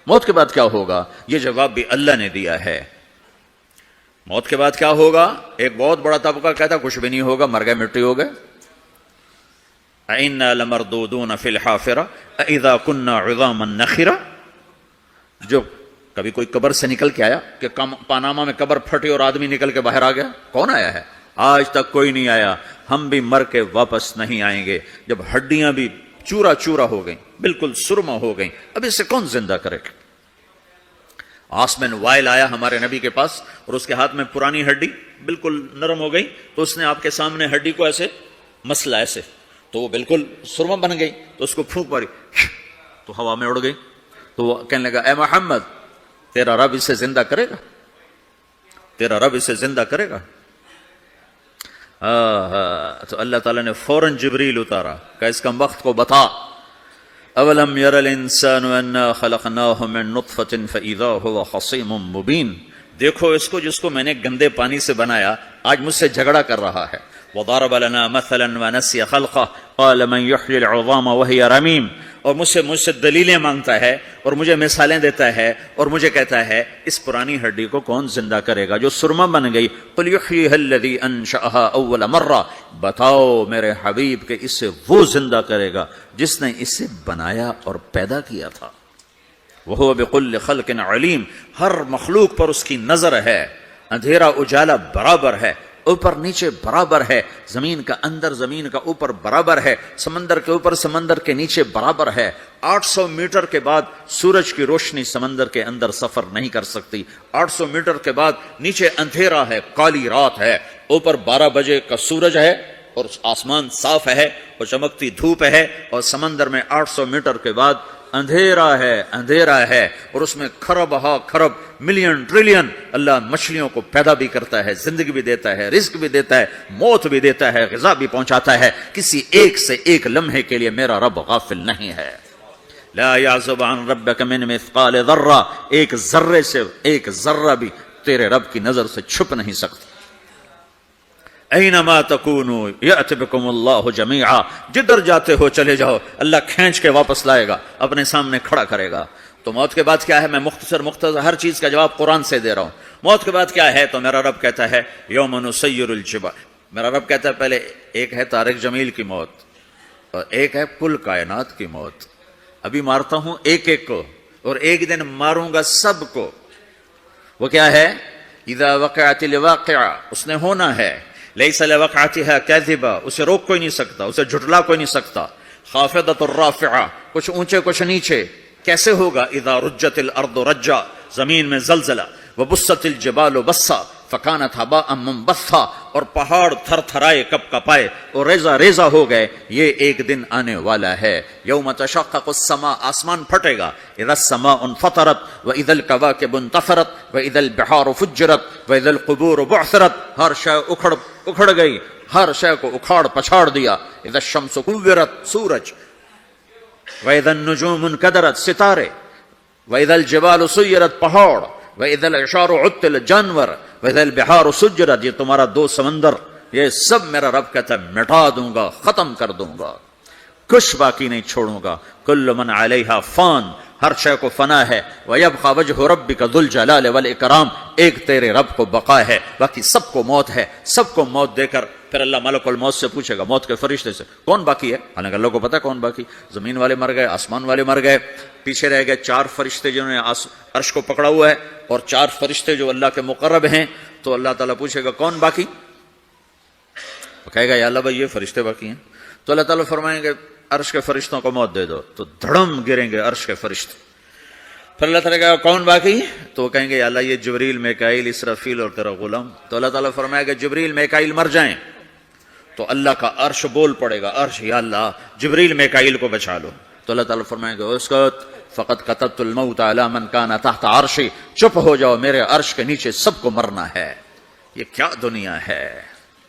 موت کے بعد کیا ہوگا؟ یہ جواب بھی اللہ نے دیا ہے۔ موت کے بعد کیا ہوگا؟ ایک بہت بڑا طبقہ کہتا کچھ بھی نہیں ہوگا، مر گئے، مٹی ہو گئے۔ اِنَّا لَمَرْدُودُونَ فِي الْحَافِرَةِ أَإِذَا كُنَّا عِظَامًا نَخِرَةً۔ جو کبھی کوئی قبر سے نکل کے آیا کہ پاناما میں قبر پھٹی اور آدمی نکل کے باہر آ گیا؟ کون آیا ہے؟ آج تک کوئی نہیں آیا۔ ہم بھی مر کے واپس نہیں آئیں گے۔ جب ہڈیاں بھی چورا چورا ہو گئیں، بالکل سرما ہو گئیں، اب اسے کون زندہ کرے گا؟ آسمن وائل آیا ہمارے نبی کے پاس اور اس کے ہاتھ میں پرانی ہڈی بالکل نرم ہو گئی، تو اس نے آپ کے سامنے ہڈی کو ایسے مسلا، ایسے، تو وہ بالکل سرما بن گئی، تو اس کو پھونک ماری تو ہوا میں اڑ گئی۔ تو وہ کہنے لگا اے محمد، تیرا رب اسے زندہ کرے گا؟ تیرا رب اسے زندہ کرے گا؟ تو اللہ تعالیٰ نے فوراً جبریل اتارا کہ اس کا وقت کو بتا۔ اولم یر الانسان انا خلقناہ من نطفۃ فاذا هو خصیم مبین۔ دیکھو اس کو جس کو میں نے گندے پانی سے بنایا، آج مجھ سے جھگڑا کر رہا ہے۔ وضرب لنا مثلا ونسی خلقہ قال من یحیی العظام وہی رمیم۔ اور مجھ سے دلیلیں مانگتا ہے اور مجھے مثالیں دیتا ہے اور مجھے کہتا ہے اس پرانی ہڈی کو کون زندہ کرے گا جو سرما بن گئی؟ قل یحییھا الذی انشأھا اول مرہ۔ بتاؤ میرے حبیب کہ اسے وہ زندہ کرے گا جس نے اسے بنایا اور پیدا کیا تھا۔ وہو بکل خلق علیم۔ ہر مخلوق پر اس کی نظر ہے، اندھیرا اجالا برابر ہے، اوپر نیچے برابر ہے، زمین کا اندر زمین کا اوپر برابر ہے، سمندر کے اوپر سمندر کے نیچے برابر ہے۔ 800 میٹر کے بعد سورج کی روشنی سمندر کے اندر سفر نہیں کر سکتی۔ 800 میٹر کے بعد نیچے اندھیرا ہے، کالی رات ہے، اوپر 12 بجے کا سورج ہے اور آسمان صاف ہے اور چمکتی دھوپ ہے، اور سمندر میں 800 میٹر کے بعد اندھیرا ہے اور اس میں کھرب ہا کھرب ملین ٹریلین اللہ مچھلیوں کو پیدا بھی کرتا ہے، زندگی بھی دیتا ہے، رزق بھی دیتا ہے، موت بھی دیتا ہے، غذا بھی پہنچاتا ہے۔ کسی ایک سے ایک لمحے کے لیے میرا رب غافل نہیں ہے۔ لا يعزب عن ربك من مثقال ذرہ، ایک ذرے سے ایک ذرہ بھی تیرے رب کی نظر سے چھپ نہیں سکتا۔ اینما تکونوا یأت بکم اللہ جمیعا، جدھر جاتے ہو چلے جاؤ، اللہ کھینچ کے واپس لائے گا، اپنے سامنے کھڑا کرے گا۔ تو موت کے بعد کیا ہے؟ میں مختصر ہر چیز کا جواب قرآن سے دے رہا ہوں۔ موت کے بعد کیا ہے؟ تو میرا رب کہتا ہے یوم نسیر الجبال۔ میرا رب کہتا ہے پہلے ایک ہے طارق جمیل کی موت اور ایک ہے کل کائنات کی موت۔ ابھی مارتا ہوں ایک ایک کو اور ایک دن ماروں گا سب کو۔ وہ کیا ہے؟ اذا وقعت الواقعہ، اس نے ہونا ہے۔ لیس لوقعتها کاذبہ، اسے روک کوئی نہیں سکتا، اسے جھٹلا کوئی نہیں سکتا۔ خافضۃ الرافعہ، کچھ اونچے کچھ نیچے۔ کیسے ہوگا؟ اذا رجت الارض رجا، زمین میں زلزلہ۔ وبست الجبال بسا فکانت ہباء منبثا، اور پہاڑ تھر تھرائے کپ کپائے اور ریزہ ریزہ ہو گئے۔ یہ ایک دن آنے والا ہے۔ یوم تشقق السماء، آسمان پھٹے گا۔ اذا السماء انفطرت واذا الكواكب انتثرت واذا البحار فجرت واذا القبور بعثرت، ہر شے اکھڑ گئی، ہر شے کو اکھاڑ پچھاڑ دیا۔ اذا الشمس كورت، سورج۔ واذا النجوم انكدرت، ستارے۔ واذا الجبال سيرت، پہاڑ۔ وَإِذَا الْعِشَارُ عُطِّلَتْ، جانور۔ وَإِذَا الْبِحَارُ سُجِّرَتْ، یہ تمہارا 2 سمندر، یہ سب میرا رب کہتا ہے مٹا دوں گا، ختم کر دوں گا، کچھ باقی نہیں چھوڑوں گا۔ كُلُّ مَنْ عَلَيْهَا فان، ہر شے کو فنا ہے۔ وَيَبْقَى وَجْهُ رَبِّكَ ذُو الْجَلَالِ وَالْإِكْرَامِ، ایک تیرے رب کو بقا ہے، باقی سب کو موت ہے۔ سب کو موت دے کر پھر اللہ ملک الموت سے پوچھے گا، موت کے فرشتے سے، کون باقی ہے؟ حالانکہ اللہ کو پتا ہے کون باقی، زمین والے مر گئے، آسمان والے مر گئے، پیچھے رہ گئے 4 فرشتے جنہوں نے عرش کو پکڑا ہوا ہے، اور 4 فرشتے جو اللہ کے مقرب ہیں. تو اللہ تعالیٰ پوچھے گا کون باقی؟ وہ کہے گا یا اللہ بھائی یہ فرشتے باقی ہیں. تو اللہ تعالیٰ فرمائیں گے عرش کے فرشتوں کو موت دے دو، تو دھڑم گریں گے عرش کے فرشتے. پھر اللہ تعالیٰ کہے گا کون باقی؟ تو وہ کہیں گے یا اللہ یہ جبریل، میکائیل، اسرافیل اور تیرا غلام. تو اللہ تعالیٰ فرمائے گا جبریل میکائیل مر جائیں، تو اللہ کا عرش بول پڑے گا، عرش یا اللہ جبریل میکائیل کو بچا لو. تو اللہ تعالیٰ فرمائے گا اسکت فقط کتبت الموت علی من کان تحت عرشی، چپ ہو جاؤ، میرے عرش کے نیچے سب کو مرنا ہے. یہ کیا دنیا ہے،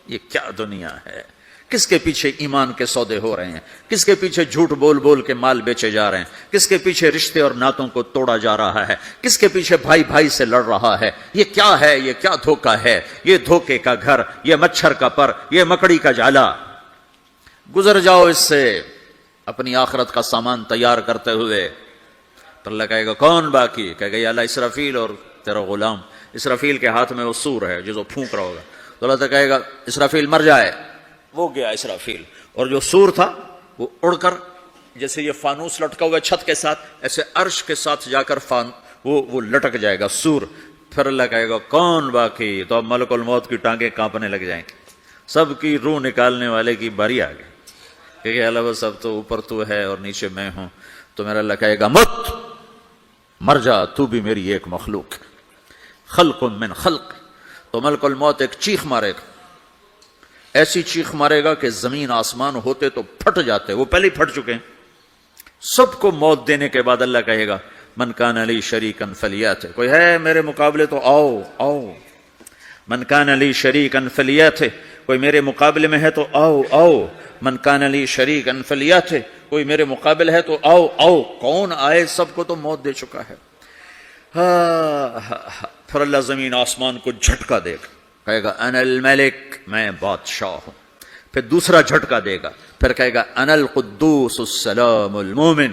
یہ کیا دنیا ہے؟ کس کے پیچھے ایمان کے سودے ہو رہے ہیں، کس کے پیچھے جھوٹ بول بول کے مال بیچے جا رہے ہیں، کس کے پیچھے رشتے اور ناتوں کو توڑا جا رہا ہے، کس کے پیچھے بھائی بھائی سے لڑ رہا ہے. یہ کیا ہے، یہ کیا دھوکہ ہے، یہ دھوکے کا گھر، یہ مچھر کا پر، یہ مکڑی کا جالا. گزر جاؤ اس سے اپنی آخرت کا سامان تیار کرتے ہوئے. تو اللہ کہے گا کون باقی؟ کہے گا یا اللہ اسرافیل اور تیرا غلام. اسرافیل کے ہاتھ میں وہ سور ہے جو پھونک رہا ہوگا. تو اللہ تعالیٰ کہے گا اسرافیل مر جائے، وہ گیا اسرافیل، اور جو سور تھا وہ اڑ کر جیسے یہ فانوس لٹکا ہوا ہے چھت کے ساتھ، ایسے عرش کے ساتھ جا کر وہ لٹک جائے گا سور. پھر اللہ کہے گا کون باقی؟ تو اب ملک الموت کی ٹانگیں کانپنے لگ جائیں گے، سب کی روح نکالنے والے کی باری آ گئی، کہ اللہ بس اب تو اوپر تو ہے اور نیچے میں ہوں. تو میرا اللہ کہے گا مت، مر جا، تو بھی میری ایک مخلوق، خلق من خلق. تو ملک الموت ایک چیخ مارے گا، ایسی چیخ مارے گا کہ زمین آسمان ہوتے تو پھٹ جاتے، وہ پہلے ہی پھٹ چکے ہیں. سب کو موت دینے کے بعد اللہ کہے گا من کان لی شریکن فلیات، کوئی ہے میرے مقابلے تو آؤ آؤ. من کان لی شریکن فلیات، کوئی میرے مقابلے میں ہے تو آؤ آؤ. من کان لی شریکن فلیات، کوئی میرے مقابل ہے تو آؤ آؤ. کون آئے؟ سب کو تو موت دے چکا ہے. پھر اللہ زمین آسمان کو جھٹکا دے گا، کہے گا انا الملک، میں بادشاہ ہوں. پھر دوسرا جھٹکا دے گا، پھر کہے گا انا القدوس السلام المومن،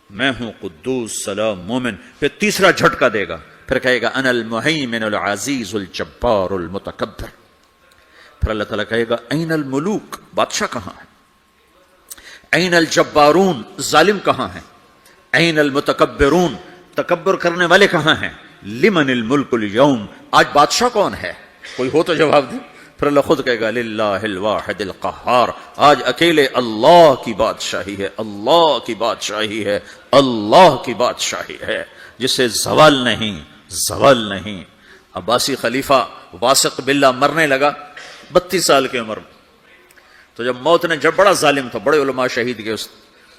میں ہوں قدوس سلام مومن. پھر تیسرا جھٹکا دے گا، پھر کہے گا انا المہیمن العزیز الجبار المتکبر. پھر اللہ تعالیٰ کہے گا این الملوک، بادشاہ کہاں ہے؟ این الجبارون، ظالم کہاں ہیں؟ این المتکبرون، تکبر کرنے والے کہاں ہیں؟ لمن الملک اليوم، آج بادشاہ کون ہے؟ کوئی ہو تو جواب دے. پھر اللہ خود کہے گا للہ الواحد القہار، آج اکیلے اللہ کی بادشاہی ہے، اللہ کی بادشاہی ہے، اللہ کی بادشاہی ہے، جسے زوال نہیں، زوال نہیں. عباسی خلیفہ واثق باللہ مرنے لگا 32 سال کی عمر میں. تو جب موت نے، جب بڑا ظالم تھا، بڑے علماء شہید گئے اس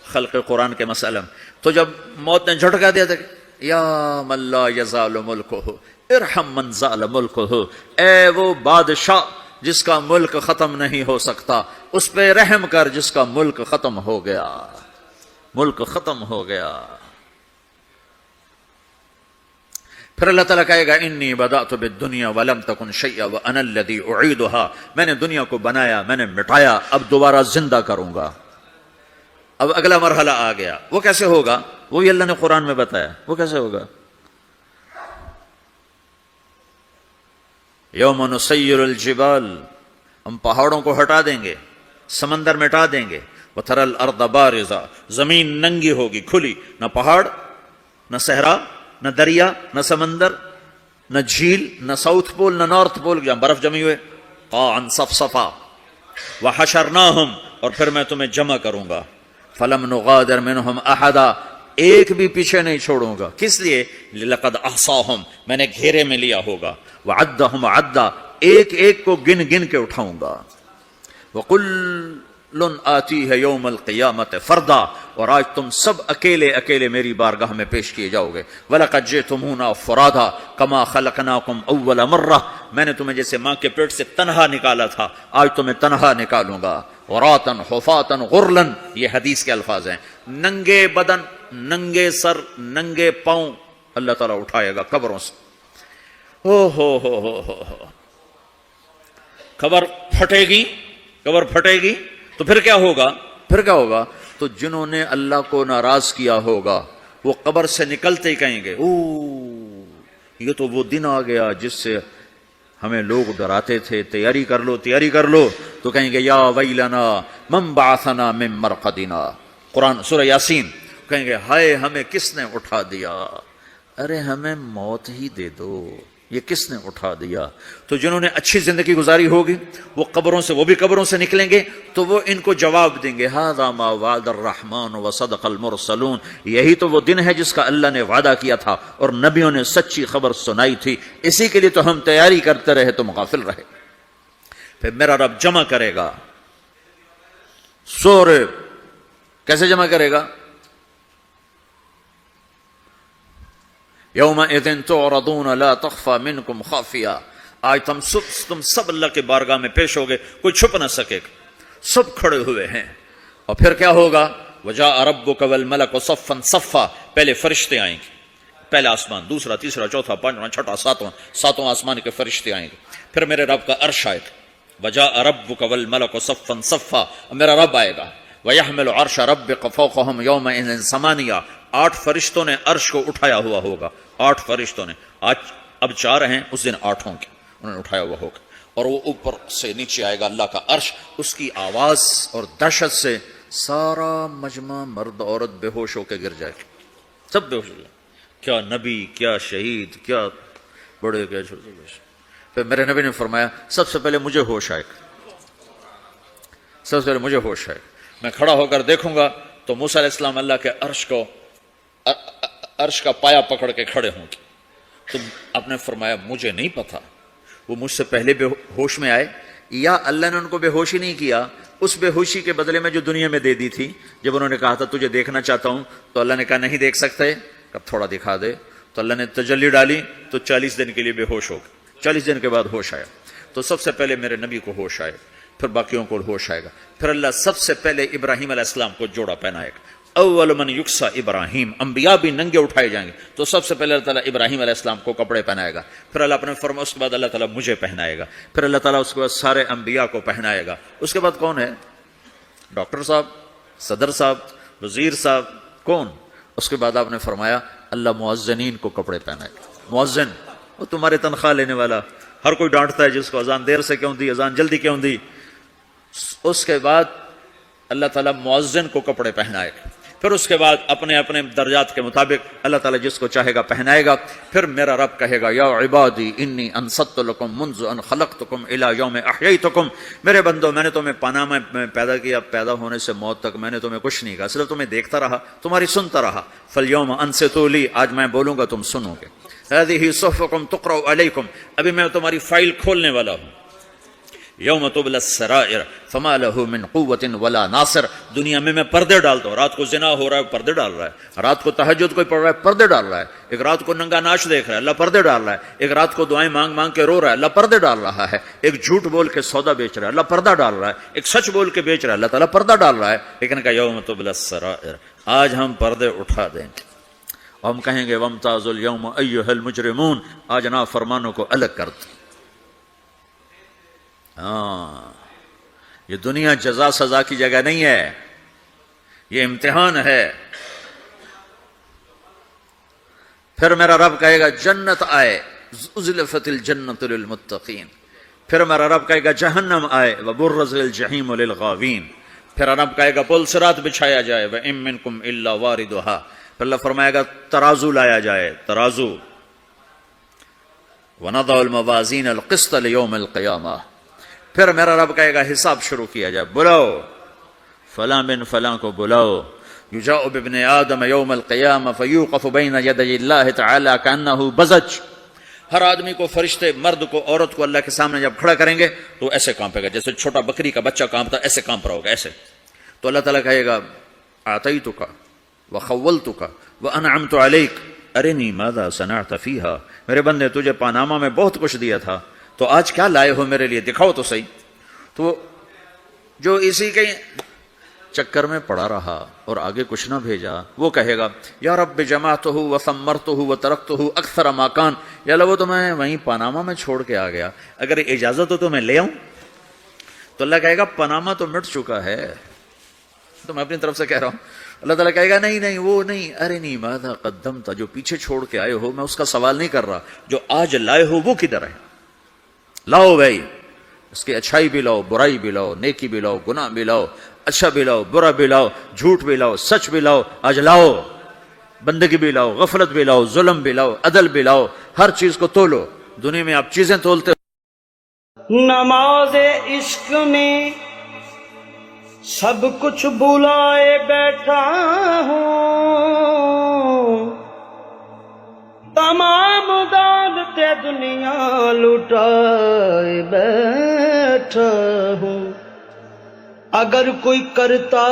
خلق قرآن کے مسئلہ میں، تو جب موت نے جھٹکا دیا تھا یا من لا یزال ملکہ ارحم من زال ملکہ، اے وہ بادشاہ جس کا ملک ختم نہیں ہو سکتا، اس پہ رحم کر جس کا ملک ختم ہو گیا، ملک ختم ہو گیا. پھر اللہ تعالیٰ کہے گا انی بدأت بالدنیا ولم تکن شیئا وانا الذی اعیدها، میں نے دنیا کو بنایا، میں نے مٹایا، اب دوبارہ زندہ کروں گا. اب اگلا مرحلہ آ گیا، وہ کیسے ہوگا؟ وہی اللہ نے قرآن میں بتایا. وہ کیسے ہوگا؟ یوم نسیر الجبال، ہم پہاڑوں کو ہٹا دیں گے، سمندر مٹا دیں گے. وتری الارض بارزہ، زمین ننگی ہوگی، کھلی، نہ پہاڑ، نہ صحرا، نہ دریا، نہ سمندر، نہ جھیل، نہ ساؤتھ پول، نہ نارتھ پول جہاں برف جمی ہوئے. قاعا صفصفا وحشرناہم، اور پھر میں تمہیں جمع کروں گا. فلم نغادر منہم احدا، ایک بھی پیچھے نہیں چھوڑوں گا. کس لیے؟ لقد احصاہم، میں نے گھیرے میں لیا ہوگا. وعدہم عدا، ایک ایک کو گن گن کے اٹھاؤں گا. وکل آتی ہے یوم القیامت فردا، اور آج تم سب اکیلے اکیلے میری بارگاہ میں پیش کیے جاؤ گے. وَلَقَدْ جِئْتُمُونَا فُرَادًا كَمَا خَلَقْنَاكُمْ أَوَّلَ مَرَّةٍ، میں نے تمہیں جیسے ماں کے پیٹ سے تنہا نکالا تھا، آج تمہیں تنہا نکالوں گا. عُرَاةً حُفَاةً غُرْلًا، یہ حدیث کے الفاظ ہیں. ننگے بدن، ننگے سر، ننگے پاؤں اللہ تعالیٰ اٹھائے گا قبروں سے. ہو قبر پھٹے گی، قبر پھٹے گی تو پھر کیا ہوگا؟ پھر کیا ہوگا؟ تو جنہوں نے اللہ کو ناراض کیا ہوگا وہ قبر سے نکلتے ہی کہیں گے او یہ تو وہ دن آ گیا جس سے ہمیں لوگ ڈراتے تھے تیاری کر لو تیاری کر لو، تو کہیں گے یا ویلنا من بعثنا من مرقدنا، قرآن سورہ یاسین، کہیں گے ہائے ہمیں کس نے اٹھا دیا، ارے ہمیں موت ہی دے دو، یہ کس نے اٹھا دیا؟ تو جنہوں نے اچھی زندگی گزاری ہوگی وہ قبروں سے، وہ بھی قبروں سے نکلیں گے تو وہ ان کو جواب دیں گے ھذا ما وعد الرحمن وصدق المرسلون، یہی تو وہ دن ہے جس کا اللہ نے وعدہ کیا تھا اور نبیوں نے سچی خبر سنائی تھی، اسی کے لیے تو ہم تیاری کرتے رہے، تم غافل رہے۔ پھر میرا رب جمع کرے گا سورے، کیسے جمع کرے گا؟ یومئذ تعرضون لا تخفى منکم خافیہ، آج تم سب اللہ کے بارگاہ میں پیش ہوگے، کوئی چھپ نہ سکے گا، سب کھڑے ہوئے ہیں۔ اور پھر کیا ہوگا؟ وجاء ربک والملک صفا صفا، پہلے فرشتے آئیں گے، پہلا آسمان، دوسرا، تیسرا، چوتھا، پانچواں، چھٹا، ساتواں آسمان کے فرشتے آئیں گے، پھر میرے رب کا عرش آئے گا، وجاء ربک والملک صفا صفا، میرا رب آئے گا، وَيَحْمِلُ عَرْشَ رَبِّكَ فَوْقَهُمْ يَوْمَئِذٍ ثَمَانِيَةٌ، 8 فرشتوں نے عرش کو اٹھایا ہوا ہوگا، 8 فرشتوں نے، آج اب 4 ہیں، اس دن 8 ہوں گے، انہوں نے اٹھایا ہوا ہوگا، اور وہ اوپر سے نیچے آئے گا اللہ کا عرش، اس کی آواز اور دہشت سے سارا مجمع مرد عورت بے ہوش ہو کے گر جائے گا، سب بے ہوش ہو جائے، کیا نبی، کیا شہید، کیا بڑے، کیا چھوٹے۔ پھر میرے نبی نے فرمایا سب سے پہلے مجھے ہوش آئے گا، سب سے پہلے مجھے ہوش آئے گا، میں کھڑا ہو کر دیکھوں گا تو موسیٰ علیہ السلام اللہ کے عرش کا پایا پکڑ کے کھڑے ہوں گے، تو آپ نے فرمایا مجھے نہیں پتا وہ مجھ سے پہلے بے ہوش میں آئے یا اللہ نے ان کو بے ہوش ہی نہیں کیا، اس بے ہوشی کے بدلے میں جو دنیا میں دے دی تھی، جب انہوں نے کہا تھا تجھے دیکھنا چاہتا ہوں تو اللہ نے کہا نہیں دیکھ سکتے، کب تھوڑا دکھا دے، تو اللہ نے تجلی ڈالی تو 40 دن کے لیے بے ہوش ہو گئے، 40 دن کے بعد ہوش آیا، تو سب سے پہلے میرے نبی کو ہوش آئے، پھر باقیوں کو ہوش آئے گا، پھر اللہ سب سے پہلے ابراہیم علیہ السلام کو جوڑا پہنائے گا، اول من یکسا ابراہیم، انبیاء بھی ننگے اٹھائے جائیں گے، تو سب سے پہلے اللہ تعالیٰ ابراہیم علیہ السلام کو کپڑے پہنائے گا، پھر اللہ اپنے فرما، اس کے بعد اللہ تعالیٰ مجھے پہنائے گا، پھر اللہ تعالیٰ اس کے بعد سارے انبیاء کو پہنائے گا، اس کے بعد کون ہے؟ ڈاکٹر صاحب، صدر صاحب، وزیر صاحب، کون؟ اس کے بعد آپ نے فرمایا اللہ مؤذنین کو کپڑے پہنائے گا، مؤذن وہ تمہارے تنخواہ لینے والا، ہر کوئی ڈانٹتا ہے جس کو اذان دیر سے کیوں دی، اذان جلدی کیوں دی، اس کے بعد اللہ تعالیٰ مؤذن کو کپڑے پہنائے گا، پھر اس کے بعد اپنے اپنے درجات کے مطابق اللہ تعالیٰ جس کو چاہے گا پہنائے گا، پھر میرا رب کہے گا یا عبادی انی انصت لکم منذ ان خلقتکم الی یوم احییتکم، میرے بندو میں نے تمہیں پناہ میں پیدا کیا، پیدا ہونے سے موت تک میں نے تمہیں کچھ نہیں کہا، صرف تمہیں دیکھتا رہا، تمہاری سنتا رہا، فالیوم انصتوا لی، آج میں بولوں گا تم سنو گے، ہذہ صحفکم تقرأ علیکم، ابھی میں تمہاری فائل کھولنے والا ہوں، یوم تبلی السرائر فما له من قوت ولا ناصر، دنیا میں پردے ڈالتا ہوں، رات کو زنا ہو رہا ہے پردے ڈال رہا ہے، رات کو تہجد کوئی پڑھ رہا ہے پردے ڈال رہا ہے، ایک رات کو ننگا ناچ دیکھ رہا ہے اللہ پردے ڈال رہا ہے، ایک رات کو دعائیں مانگ مانگ کے رو رہا ہے اللہ پردے ڈال رہا ہے، ایک جھوٹ بول کے سودا بیچ رہا ہے اللہ پردہ ڈال رہا ہے، ایک سچ بول کے بیچ رہا ہے اللہ تعالیٰ پردہ ڈال رہا ہے، لیکن کہ یوم تبلی السرائر، آج ہم پردے اٹھا دیں گے، ہم کہیں گے وامتازوا اليوم ایھا المجرمون، آج نافرمانوں کو الگ کر دو۔ ہاں، یہ دنیا جزا سزا کی جگہ نہیں ہے، یہ امتحان ہے۔ پھر میرا رب کہے گا جنت آئے، ازلفت الجنت للمتقین، پھر میرا رب کہے گا جہنم آئے، وبرز الجحیم للغاوین، پھر رب کہے گا پل صراط بچھایا جائے، وَإِن مِّنكُمْ إِلَّا وَارِدُهَا، پھر اللہ فرمائے گا ترازو لایا جائے، ترازو، وَنَضَعُ الْمَوَازِينَ الْقِسْطَ لِيَوْمِ الْقِيَامَةِ، پھر میرا رب کہے گا حساب شروع کیا جائے، بلاؤ فلاں بن فلاں کو بلاؤ، یجاء بابن آدم یوم القیامہ فیوقف بین یدی اللہ تعالی کأنہ بزج، ہر آدمی کو، فرشتے، مرد کو، عورت کو اللہ کے سامنے جب کھڑا کریں گے تو ایسے کانپے گا جیسے چھوٹا بکری کا بچہ کانپتا، ایسے کانپ رہا ہوگا ایسے، تو اللہ تعالیٰ کہے گا اعطیتک وخولتک وانعمت علیک ارنی ماذا صنعت فیہا، میرے بندے تجھے پاناما میں بہت کچھ دیا تھا تو آج کیا لائے ہو میرے لیے، دکھاؤ تو صحیح، تو جو اسی کے چکر میں پڑا رہا اور آگے کچھ نہ بھیجا وہ کہے گا یا رب جمعتہ وثمرتہ وترکتہ اکثر ما کان، یا اللہ وہ تو میں وہیں پاناما میں چھوڑ کے آ گیا، اگر اجازت ہو تو میں لے آؤں، تو اللہ کہے گا پاناما تو مٹ چکا ہے، تو میں اپنی طرف سے کہہ رہا ہوں، اللہ تعالیٰ کہے گا نہیں نہیں وہ نہیں، ارنی ماذا قدمت، جو پیچھے چھوڑ کے آئے ہو میں اس کا سوال نہیں کر رہا، جو آج لائے ہو وہ کدھر ہے، لاؤ بھائی، اس کی اچھائی بھی لاؤ، برائی بھی لاؤ، نیکی بھی لاؤ، گناہ بھی لاؤ، اچھا بھی لاؤ، برا بھی لاؤ، جھوٹ بھی لاؤ، سچ بھی لاؤ، آج لاؤ، بندگی بھی لاؤ، غفلت بھی لاؤ، ظلم بھی لاؤ، عدل بھی لاؤ، ہر چیز کو تولو۔ دنیا میں آپ چیزیں تولتے نماز عشق میں سب کچھ بلائے بیٹھا ہوں، تمام دولت دنیا لٹائے بیٹھا ہوں، اگر کوئی کرتا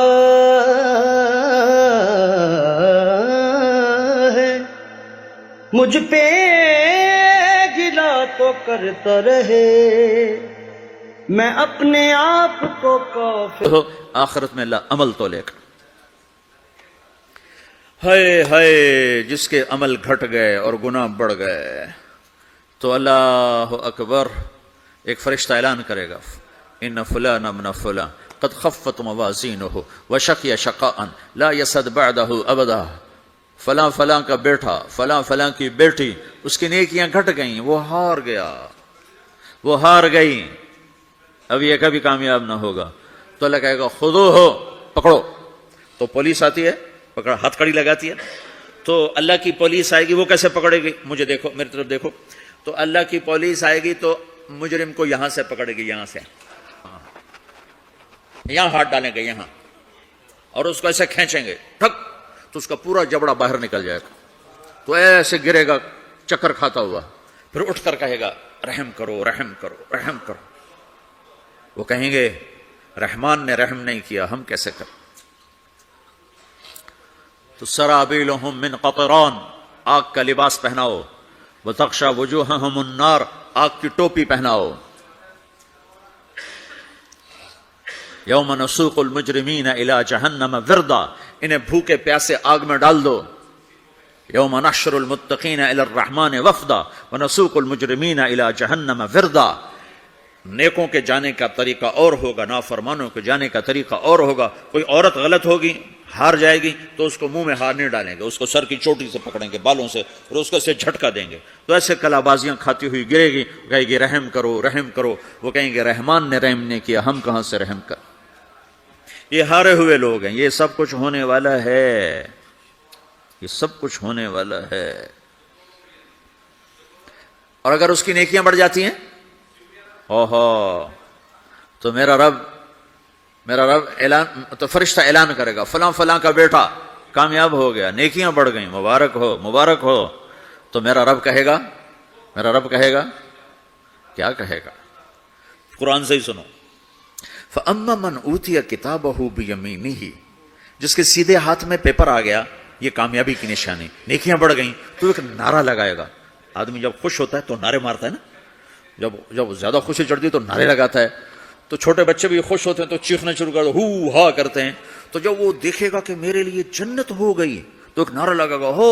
ہے مجھ پہ گلا تو کرتا رہے، میں اپنے آپ کو کافر ہو، آخرت میں اللہ عمل تو لے کر۔ ہائے ہائے، جس کے عمل گھٹ گئے اور گناہ بڑھ گئے تو اللہ اکبر، ایک فرشتہ اعلان کرے گا، ان فلان ابن فلان قد خفت موازینہ وشقی شقاء لا یسد بعدہ ابدا، فلاں فلاں کا بیٹا، فلاں فلاں کی بیٹی، اس کی نیکیاں گھٹ گئیں، وہ ہار گیا، وہ ہار گئی، اب یہ کبھی کامیاب نہ ہوگا۔ تو اللہ کہے گا خودو ہو، پکڑو۔ تو پولیس آتی ہے، پکڑا، ہتھ کڑی لگاتی ہے، تو اللہ کی پولیس آئے گی، وہ کیسے پکڑے گی؟ مجھے دیکھو، میری طرف دیکھو، تو اللہ کی پولیس آئے گی تو مجرم کو یہاں سے پکڑے گی، یہاں سے، یہاں ہاتھ ڈالیں گے یہاں، اور اس کو ایسے کھینچیں گے، ٹھک، تو اس کا پورا جبڑا باہر نکل جائے گا، تو ایسے گرے گا چکر کھاتا ہوا، پھر اٹھ کر کہے گا رحم کرو، رحم کرو، رحم کرو۔ وہ کہیں گے رحمان نے رحم نہیں کیا، ہم کیسے کریں؟ تو سرابیلہم من قطران، آگ کا لباس پہناؤ، وتغشی وجوہہم النار، آگ کی ٹوپی پہناؤ۔ یوم نسوق المجرمین الی جہنم وردا، انہیں بھوکے پیاسے آگ میں ڈال دو۔ یوم نحشر المتقین الی الرحمن وفدا ونسوق المجرمین الی جہنم وردا، نیکوں کے جانے کا طریقہ اور ہوگا، نافرمانوں کے جانے کا طریقہ اور ہوگا۔ کوئی عورت غلط ہوگی، ہار جائے گی، تو اس کو منہ میں ہار نہیں ڈالیں گے، اس کو سر کی چوٹی سے پکڑیں گے، بالوں سے، اور اس کو ایسے جھٹکا دیں گے، تو ایسے کلا بازیاں کھاتی ہوئی گرے گی، کہے گی رحم کرو، رحم کرو۔ وہ کہیں گے رحمان نے رحم نہیں کیا، ہم کہاں سے رحم کر۔ یہ ہارے ہوئے لوگ ہیں، یہ سب کچھ ہونے والا ہے، یہ سب کچھ ہونے والا ہے۔ اور اگر اس کی نیکیاں بڑھ جاتی ہیں، اوہو، تو میرا رب اعلان، تو فرشتہ اعلان کرے گا فلاں فلاں کا بیٹا کامیاب ہو گیا، نیکیاں بڑھ گئیں، مبارک ہو، مبارک ہو۔ تو میرا رب کہے گا کیا کہے گا؟ قرآن سے ہی سنو، فَأَمَّا مَنْ أُوتِيَ كِتَابَهُ بِيَمِينِهِ، جس کے سیدھے ہاتھ میں پیپر آ گیا، یہ کامیابی کی نشانی، نیکیاں بڑھ گئیں، تو ایک نعرہ لگائے گا۔ آدمی جب خوش ہوتا ہے تو نعرے مارتا ہے نا، جب زیادہ خوشی چڑھتی ہے تو نعرے لگاتا ہے، تو چھوٹے بچے بھی خوش ہوتے ہیں تو چیخنا شروع کر دو، ہو ہا کرتے ہیں۔ تو جب وہ دیکھے گا کہ میرے لیے جنت ہو گئی، تو ایک نعرہ لگے گا، ہو،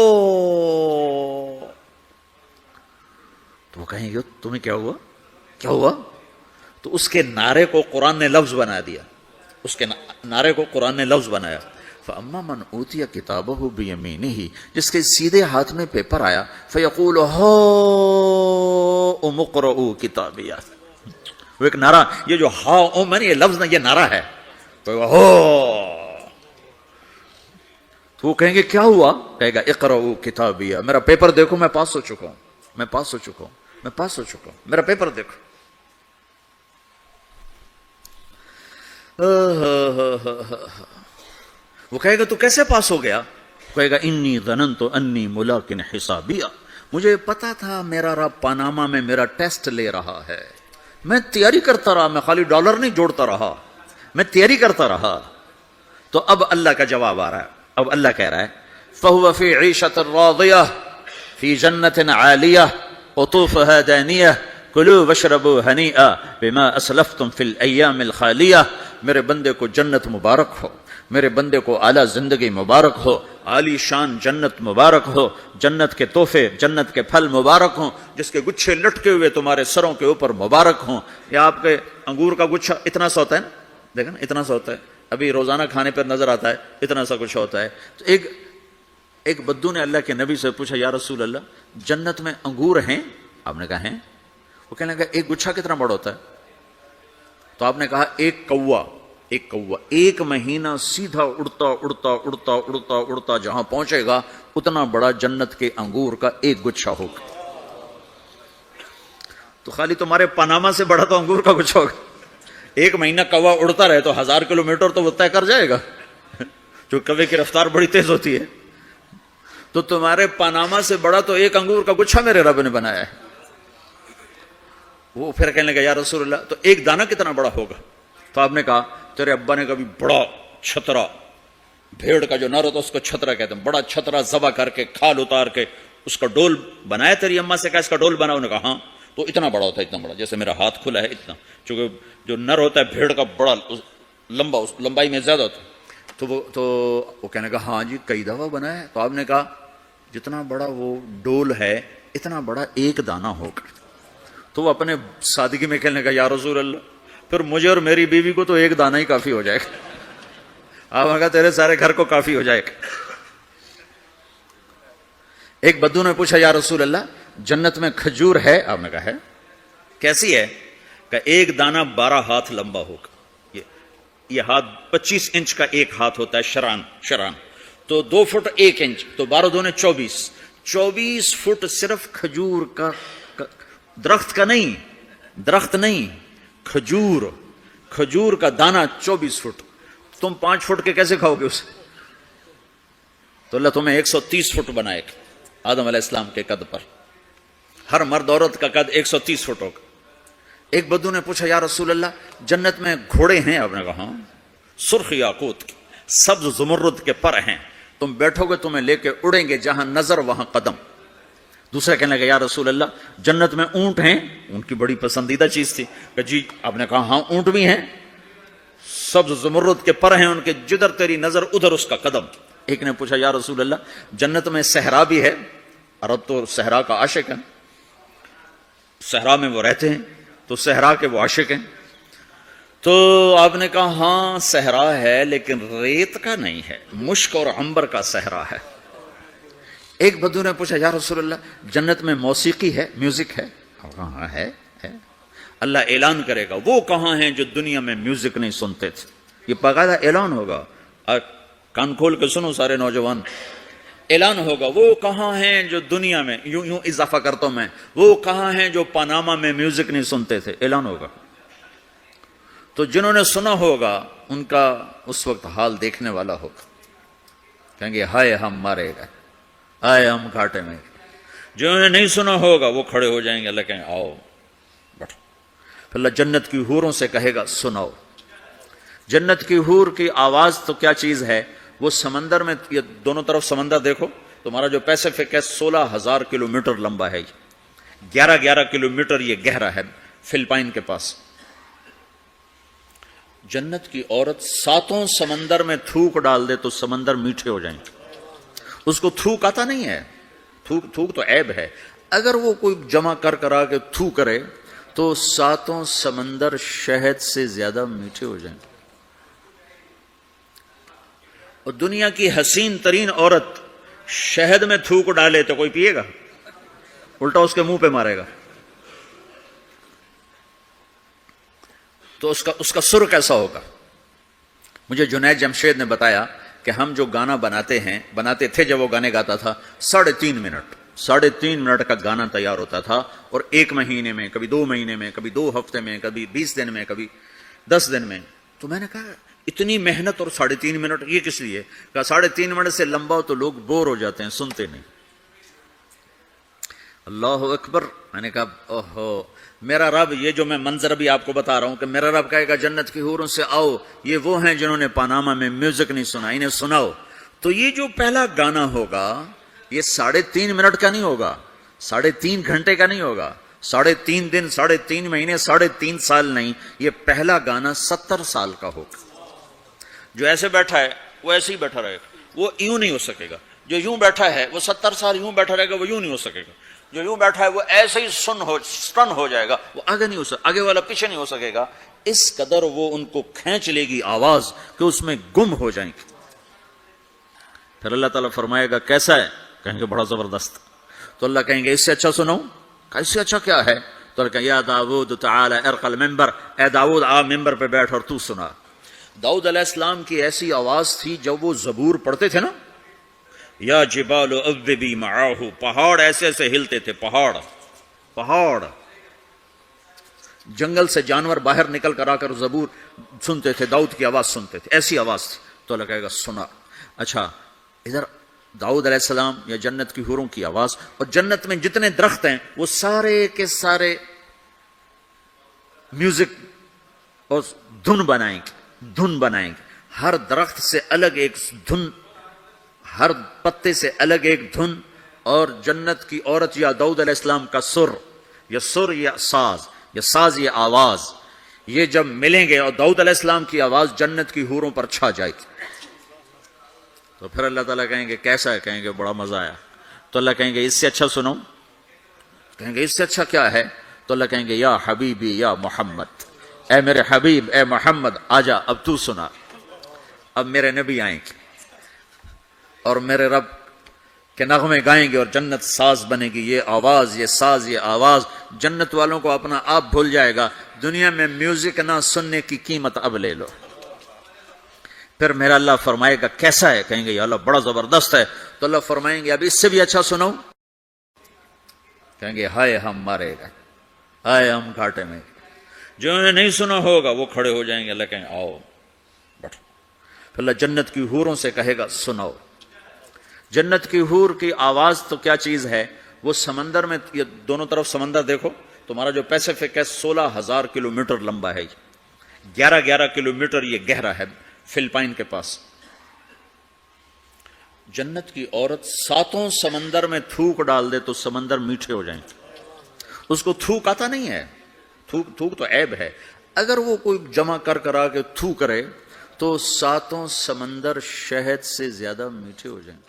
تو وہ کہیں گے تمہیں کیا ہوا، کیا ہوا؟ تو اس کے نعرے کو قرآن نے لفظ بنا دیا، اس کے نعرے کو قرآن نے لفظ بنایا، فَأَمَّا مَنْ أُوتِيَ كِتَابَهُ بِيَمِينِهِ، جس کے سیدھے ہاتھ میں پیپر آیا، فَيَقُولُ هَاؤْمُ اقْرَءُوا کتابیہ، وہ ایک نعرہ، یہ جو ہا اوم ہے نا، یہ لفظ نہیں، یہ نعرہ ہے، تو ہو، تو وہ کہیں گے کیا ہوا؟ کہے گا اقرؤوا کتابیہ، میرا پیپر دیکھو، میں پاس ہو چکا ہوں، میں پاس ہو چکا ہوں، میں پاس ہو چکا ہوں، میرا پیپر دیکھو۔ وہ کہے گا تو کیسے پاس ہو گیا؟ کہے گا انی ظننت انی ملاق حسابیہ، مجھے پتا تھا میرا رب پاناما میں میرا ٹیسٹ لے رہا ہے، میں تیاری کرتا رہا، میں خالی ڈالر نہیں جوڑتا رہا، میں تیاری کرتا رہا۔ تو اب اللہ کا جواب آ رہا ہے، اب اللہ کہہ رہا ہے فَهُوَ فِي عِيشَةٍ رَاضِيَةٍ فِي جَنَّةٍ عَالِيَةٍ قُطُوفُهَا دَانِيَةٌ کلوا واشربوا ہنیئا بما اسلفتم فی الایام الخالیہ، میرے بندے کو جنت مبارک ہو، میرے بندے کو اعلیٰ زندگی مبارک ہو، عالی شان جنت مبارک ہو، جنت کے تحفے، جنت کے پھل مبارک ہوں، جس کے گچھے لٹکے ہوئے تمہارے سروں کے اوپر مبارک ہوں۔ یا آپ کے انگور کا گچھا اتنا سا ہوتا ہے نا، دیکھیں نا اتنا سا ہوتا ہے، ابھی روزانہ کھانے پر نظر آتا ہے، اتنا سا کچھ ہوتا ہے۔ تو ایک بدو نے اللہ کے نبی سے پوچھا یا رسول اللہ جنت میں انگور ہیں؟ آپ نے کہا ہیں۔ وہ کہنے لگا ایک گچھا کتنا بڑا ہوتا ہے؟ تو آپ نے کہا ایک کوا 1 مہینہ سیدھا اڑتا اڑتا اڑتا اڑتا اڑتا جہاں پہنچے گا اتنا بڑا جنت کے انگور کا ایک گچھا ہوگا. تو خالی تمہارے پاناما سے بڑا تو انگور کا گچھا ہوگا. 1 مہینہ کوا اڑتا رہے تو 1000 کلومیٹر تو وہ طے کر جائے گا، جو کوے کی رفتار بڑی تیز ہوتی ہے. تو تمہارے پاناما سے بڑا تو ایک انگور کا گچھا میرے رب نے بنایا ہے. وہ پھر کہنے لگا یا رسول اللہ تو ایک دانہ کتنا بڑا ہوگا؟ تو آپ نے کہا تیرے ابا نے کبھی بڑا چھترا، بھیڑ کا جو نر ہوتا اس کو چھترا کہتے ہیں، بڑا چھترا ذبح کر کے کھال اتار کے اس کا ڈول بنایا؟ تیری اما سے کہا اس کا ڈول بنا؟ انہوں نے کہا ہاں. تو اتنا بڑا ہوتا ہے، اتنا بڑا جیسے میرا ہاتھ کھلا ہے اتنا، چونکہ جو نر ہوتا ہے بھیڑ کا بڑا لمبا، اس لمبائی میں زیادہ ہوتا ہے. تو وہ کہنے کا ہاں جی کئی دفعہ بنا ہے. تو آپ نے کہا جتنا بڑا وہ ڈول ہے اتنا بڑا ایک دانہ ہوگا. تو وہ اپنے سادگی میں کہنے کا یا رسول اللہ پھر مجھے اور میری بیوی کو تو ایک دانہ ہی کافی ہو جائے گا. آپ نے کہا تیرے سارے گھر کو کافی ہو جائے گا. ایک بدو نے پوچھا یا رسول اللہ جنت میں کھجور ہے؟ آپ نے کہا ہے. کیسی ہے؟ کہ ایک دانہ 12 ہاتھ لمبا ہوگا. یہ ہاتھ 25 انچ کا ایک ہاتھ ہوتا ہے، شران تو 2 فٹ 1 انچ تو 12 دونے 24 فٹ صرف کھجور کا، درخت نہیں، کھجور کا دانہ 24 فٹ. تم 5 فٹ کے کیسے کھاؤ گے اسے؟ تو اللہ تمہیں 130 فٹ بنائے گا آدم علیہ السلام کے قد پر. ہر مرد عورت کا قد 130 فٹ ہوگا. ایک بدو نے پوچھا یا رسول اللہ جنت میں گھوڑے ہیں؟ آپ نے کہا سرخ یاقوت کے، سبز زمرد کے پر ہیں، تم بیٹھو گے تمہیں لے کے اڑیں گے، جہاں نظر وہاں قدم. دوسرا کہنے لگا یا رسول اللہ جنت میں اونٹ ہیں؟ ان کی بڑی پسندیدہ چیز تھی کہ جی. آپ نے کہا ہاں اونٹ بھی ہیں، سبز زمرد کے پر ہیں ان کے، جدھر تیری نظر ادھر اس کا قدم. ایک نے پوچھا یا رسول اللہ جنت میں صحرا بھی ہے؟ عرب تو صحرا کا عاشق ہے، صحرا میں وہ رہتے ہیں تو صحرا کے وہ عاشق ہیں. تو آپ نے کہا ہاں صحرا ہے لیکن ریت کا نہیں ہے، مشک اور عنبر کا صحرا ہے. ایک بدو نے پوچھا یا رسول اللہ جنت میں موسیقی ہے، میوزک ہے؟ ہاں ہے. اللہ اعلان کرے گا وہ کہاں ہیں جو دنیا میں میوزک نہیں سنتے تھے. یہ باقاعدہ اعلان ہوگا، کان کھول کے سنو سارے نوجوان. اعلان ہوگا وہ کہاں ہیں جو دنیا میں، یوں اضافہ کرتا ہوں میں، وہ کہاں ہیں جو پاناما میں میوزک نہیں سنتے تھے. اعلان ہوگا. تو جنہوں نے سنا ہوگا ان کا اس وقت حال دیکھنے والا ہوگا. کہیں گے ہائے ہم مارے گئے، ہائے ہم گھاٹے میں. جنہوں نے نہیں سنا ہوگا وہ کھڑے ہو جائیں گے، اللہ کہیں آؤ بیٹھو. پھر اللہ جنت کی حوروں سے کہے گا سناؤ. جنت کی حور کی آواز تو کیا چیز ہے، وہ سمندر میں، یہ دونوں طرف سمندر دیکھو، تمہارا جو پیسیفک ہے 16,000 کلومیٹر لمبا ہے، 11 کلومیٹر یہ گہرا ہے فلپائن کے پاس. جنت کی عورت 7 سمندر میں تھوک ڈال دے تو سمندر میٹھے ہو جائیں گے. اس کو تھوک آتا نہیں ہے، تھوک تو عیب ہے. اگر وہ کوئی جمع کرا کے تھو کرے تو 7 سمندر شہد سے زیادہ میٹھے ہو جائیں گے. اور دنیا کی حسین ترین عورت شہد میں تھوک ڈالے تو کوئی پیے گا؟ الٹا اس کے منہ پہ مارے گا. تو اس کا سر کیسا ہوگا؟ مجھے جنید جمشید نے بتایا کہ ہم جو گانا بناتے تھے جب وہ گانے گاتا تھا 3.5 منٹ کا گانا تیار ہوتا تھا، اور 1 مہینے میں، کبھی 2 مہینے میں، کبھی 2 ہفتے میں، کبھی 20 دن میں، کبھی 10 دن میں. تو میں نے کہا اتنی محنت اور 3.5 منٹ یہ کس لیے؟ کہا 3.5 منٹ سے لمبا ہو تو لوگ بور ہو جاتے ہیں، سنتے نہیں. اللہ اکبر. میں نے کہا اوہو میرا رب، یہ جو میں منظر ابھی آپ کو بتا رہا ہوں کہ میرا رب کہے گا جنت کی حوروں سے آؤ، یہ وہ ہیں جنہوں نے پاناما میں میوزک نہیں سنا، انہیں سناؤ. تو یہ جو پہلا گانا ہوگا یہ 3.5 منٹ کا نہیں ہوگا، 3.5 گھنٹے کا نہیں ہوگا، 3.5 دن، 3.5 مہینے، 3.5 سال نہیں. یہ پہلا گانا 70 سال کا ہوگا. جو ایسے بیٹھا ہے وہ ایسے ہی بیٹھا رہے گا، وہ یوں نہیں ہو سکے گا. جو یوں بیٹھا ہے وہ 70 سال یوں بیٹھا رہے گا، وہ یوں نہیں ہو سکے گا. جو یوں بیٹھا ہے وہ ایسے ہی سٹن ہو جائے گا، وہ آگے نہیں ہو سکے، آگے والا پیچھے نہیں ہو سکے گا. اس قدر وہ ان کو کھینچ لے گی آواز کہ اس میں گم ہو جائیں گے. پھر اللہ تعالیٰ فرمائے گا کیسا ہے؟ کہیں گے بڑا زبردست. تو اللہ کہیں گے اس سے اچھا سناؤں؟ اس سے اچھا کیا ہے؟ تو کہا یا داؤد تعالی ارقى المنبر، اے داؤد آ ممبر پہ بیٹھ اور تو سنا۔ داؤد علیہ السلام کی ایسی آواز تھی جب وہ زبور پڑھتے تھے نا، یا جبال اوبی معاہ، پہاڑ ایسے ایسے ہلتے تھے، پہاڑ جنگل سے جانور باہر نکل کر آ کر زبور سنتے تھے، داؤد کی آواز سنتے تھے، ایسی آواز تھی۔ تو اللہ کہے گا سنا۔ اچھا ادھر داؤد علیہ السلام یا جنت کی حوروں کی آواز، اور جنت میں جتنے درخت ہیں وہ سارے کے سارے میوزک اور دھن بنائیں گے، ہر درخت سے الگ ایک دھن، ہر پتے سے الگ ایک دھن، اور جنت کی عورت یا داؤد علیہ السلام کا سر یا ساز یا آواز، یہ جب ملیں گے اور داؤد علیہ السلام کی آواز جنت کی حوروں پر چھا جائے گی، تو پھر اللہ تعالیٰ کہیں گے کیسا ہے؟ کہیں گے بڑا مزہ آیا۔ تو اللہ کہیں گے اس سے اچھا سنو، کہیں گے اس سے اچھا کیا ہے؟ تو اللہ کہیں گے یا حبیبی یا محمد، اے میرے حبیب اے محمد آجا، اب تو سنا۔ اب میرے نبی آئیں گے اور میرے رب کے نغمے گائیں گے اور جنت ساز بنے گی، یہ آواز، یہ ساز، یہ آواز جنت والوں کو اپنا آپ بھول جائے گا۔ دنیا میں میوزک نہ سننے کی قیمت اب لے لو۔ پھر میرا اللہ فرمائے گا کیسا ہے؟ کہیں گے یا اللہ بڑا زبردست ہے۔ تو اللہ فرمائیں گے اب اس سے بھی اچھا سنو، کہیں گے ہائے ہم مارے گا، ہائے ہم گھاٹے میں۔ جو انہیں نہیں سنا ہوگا وہ کھڑے ہو جائیں گے، اللہ کہیں آؤ بیٹھو۔ پھر اللہ جنت کی حوروں سے کہے گا سناؤ۔ جنت کی حور کی آواز تو کیا چیز ہے، وہ سمندر میں، یہ دونوں طرف سمندر دیکھو، تمہارا جو پیسیفک ہے 16,000 کلومیٹر لمبا ہے، 11 کلومیٹر یہ گہرا ہے فلپائن کے پاس۔ جنت کی عورت 7 سمندر میں تھوک ڈال دے تو سمندر میٹھے ہو جائیں، اس کو تھوک آتا نہیں ہے، تھوک تو عیب ہے، اگر وہ کوئی جمع کر آ کے تھو کرے تو 7 سمندر شہد سے زیادہ میٹھے ہو جائیں۔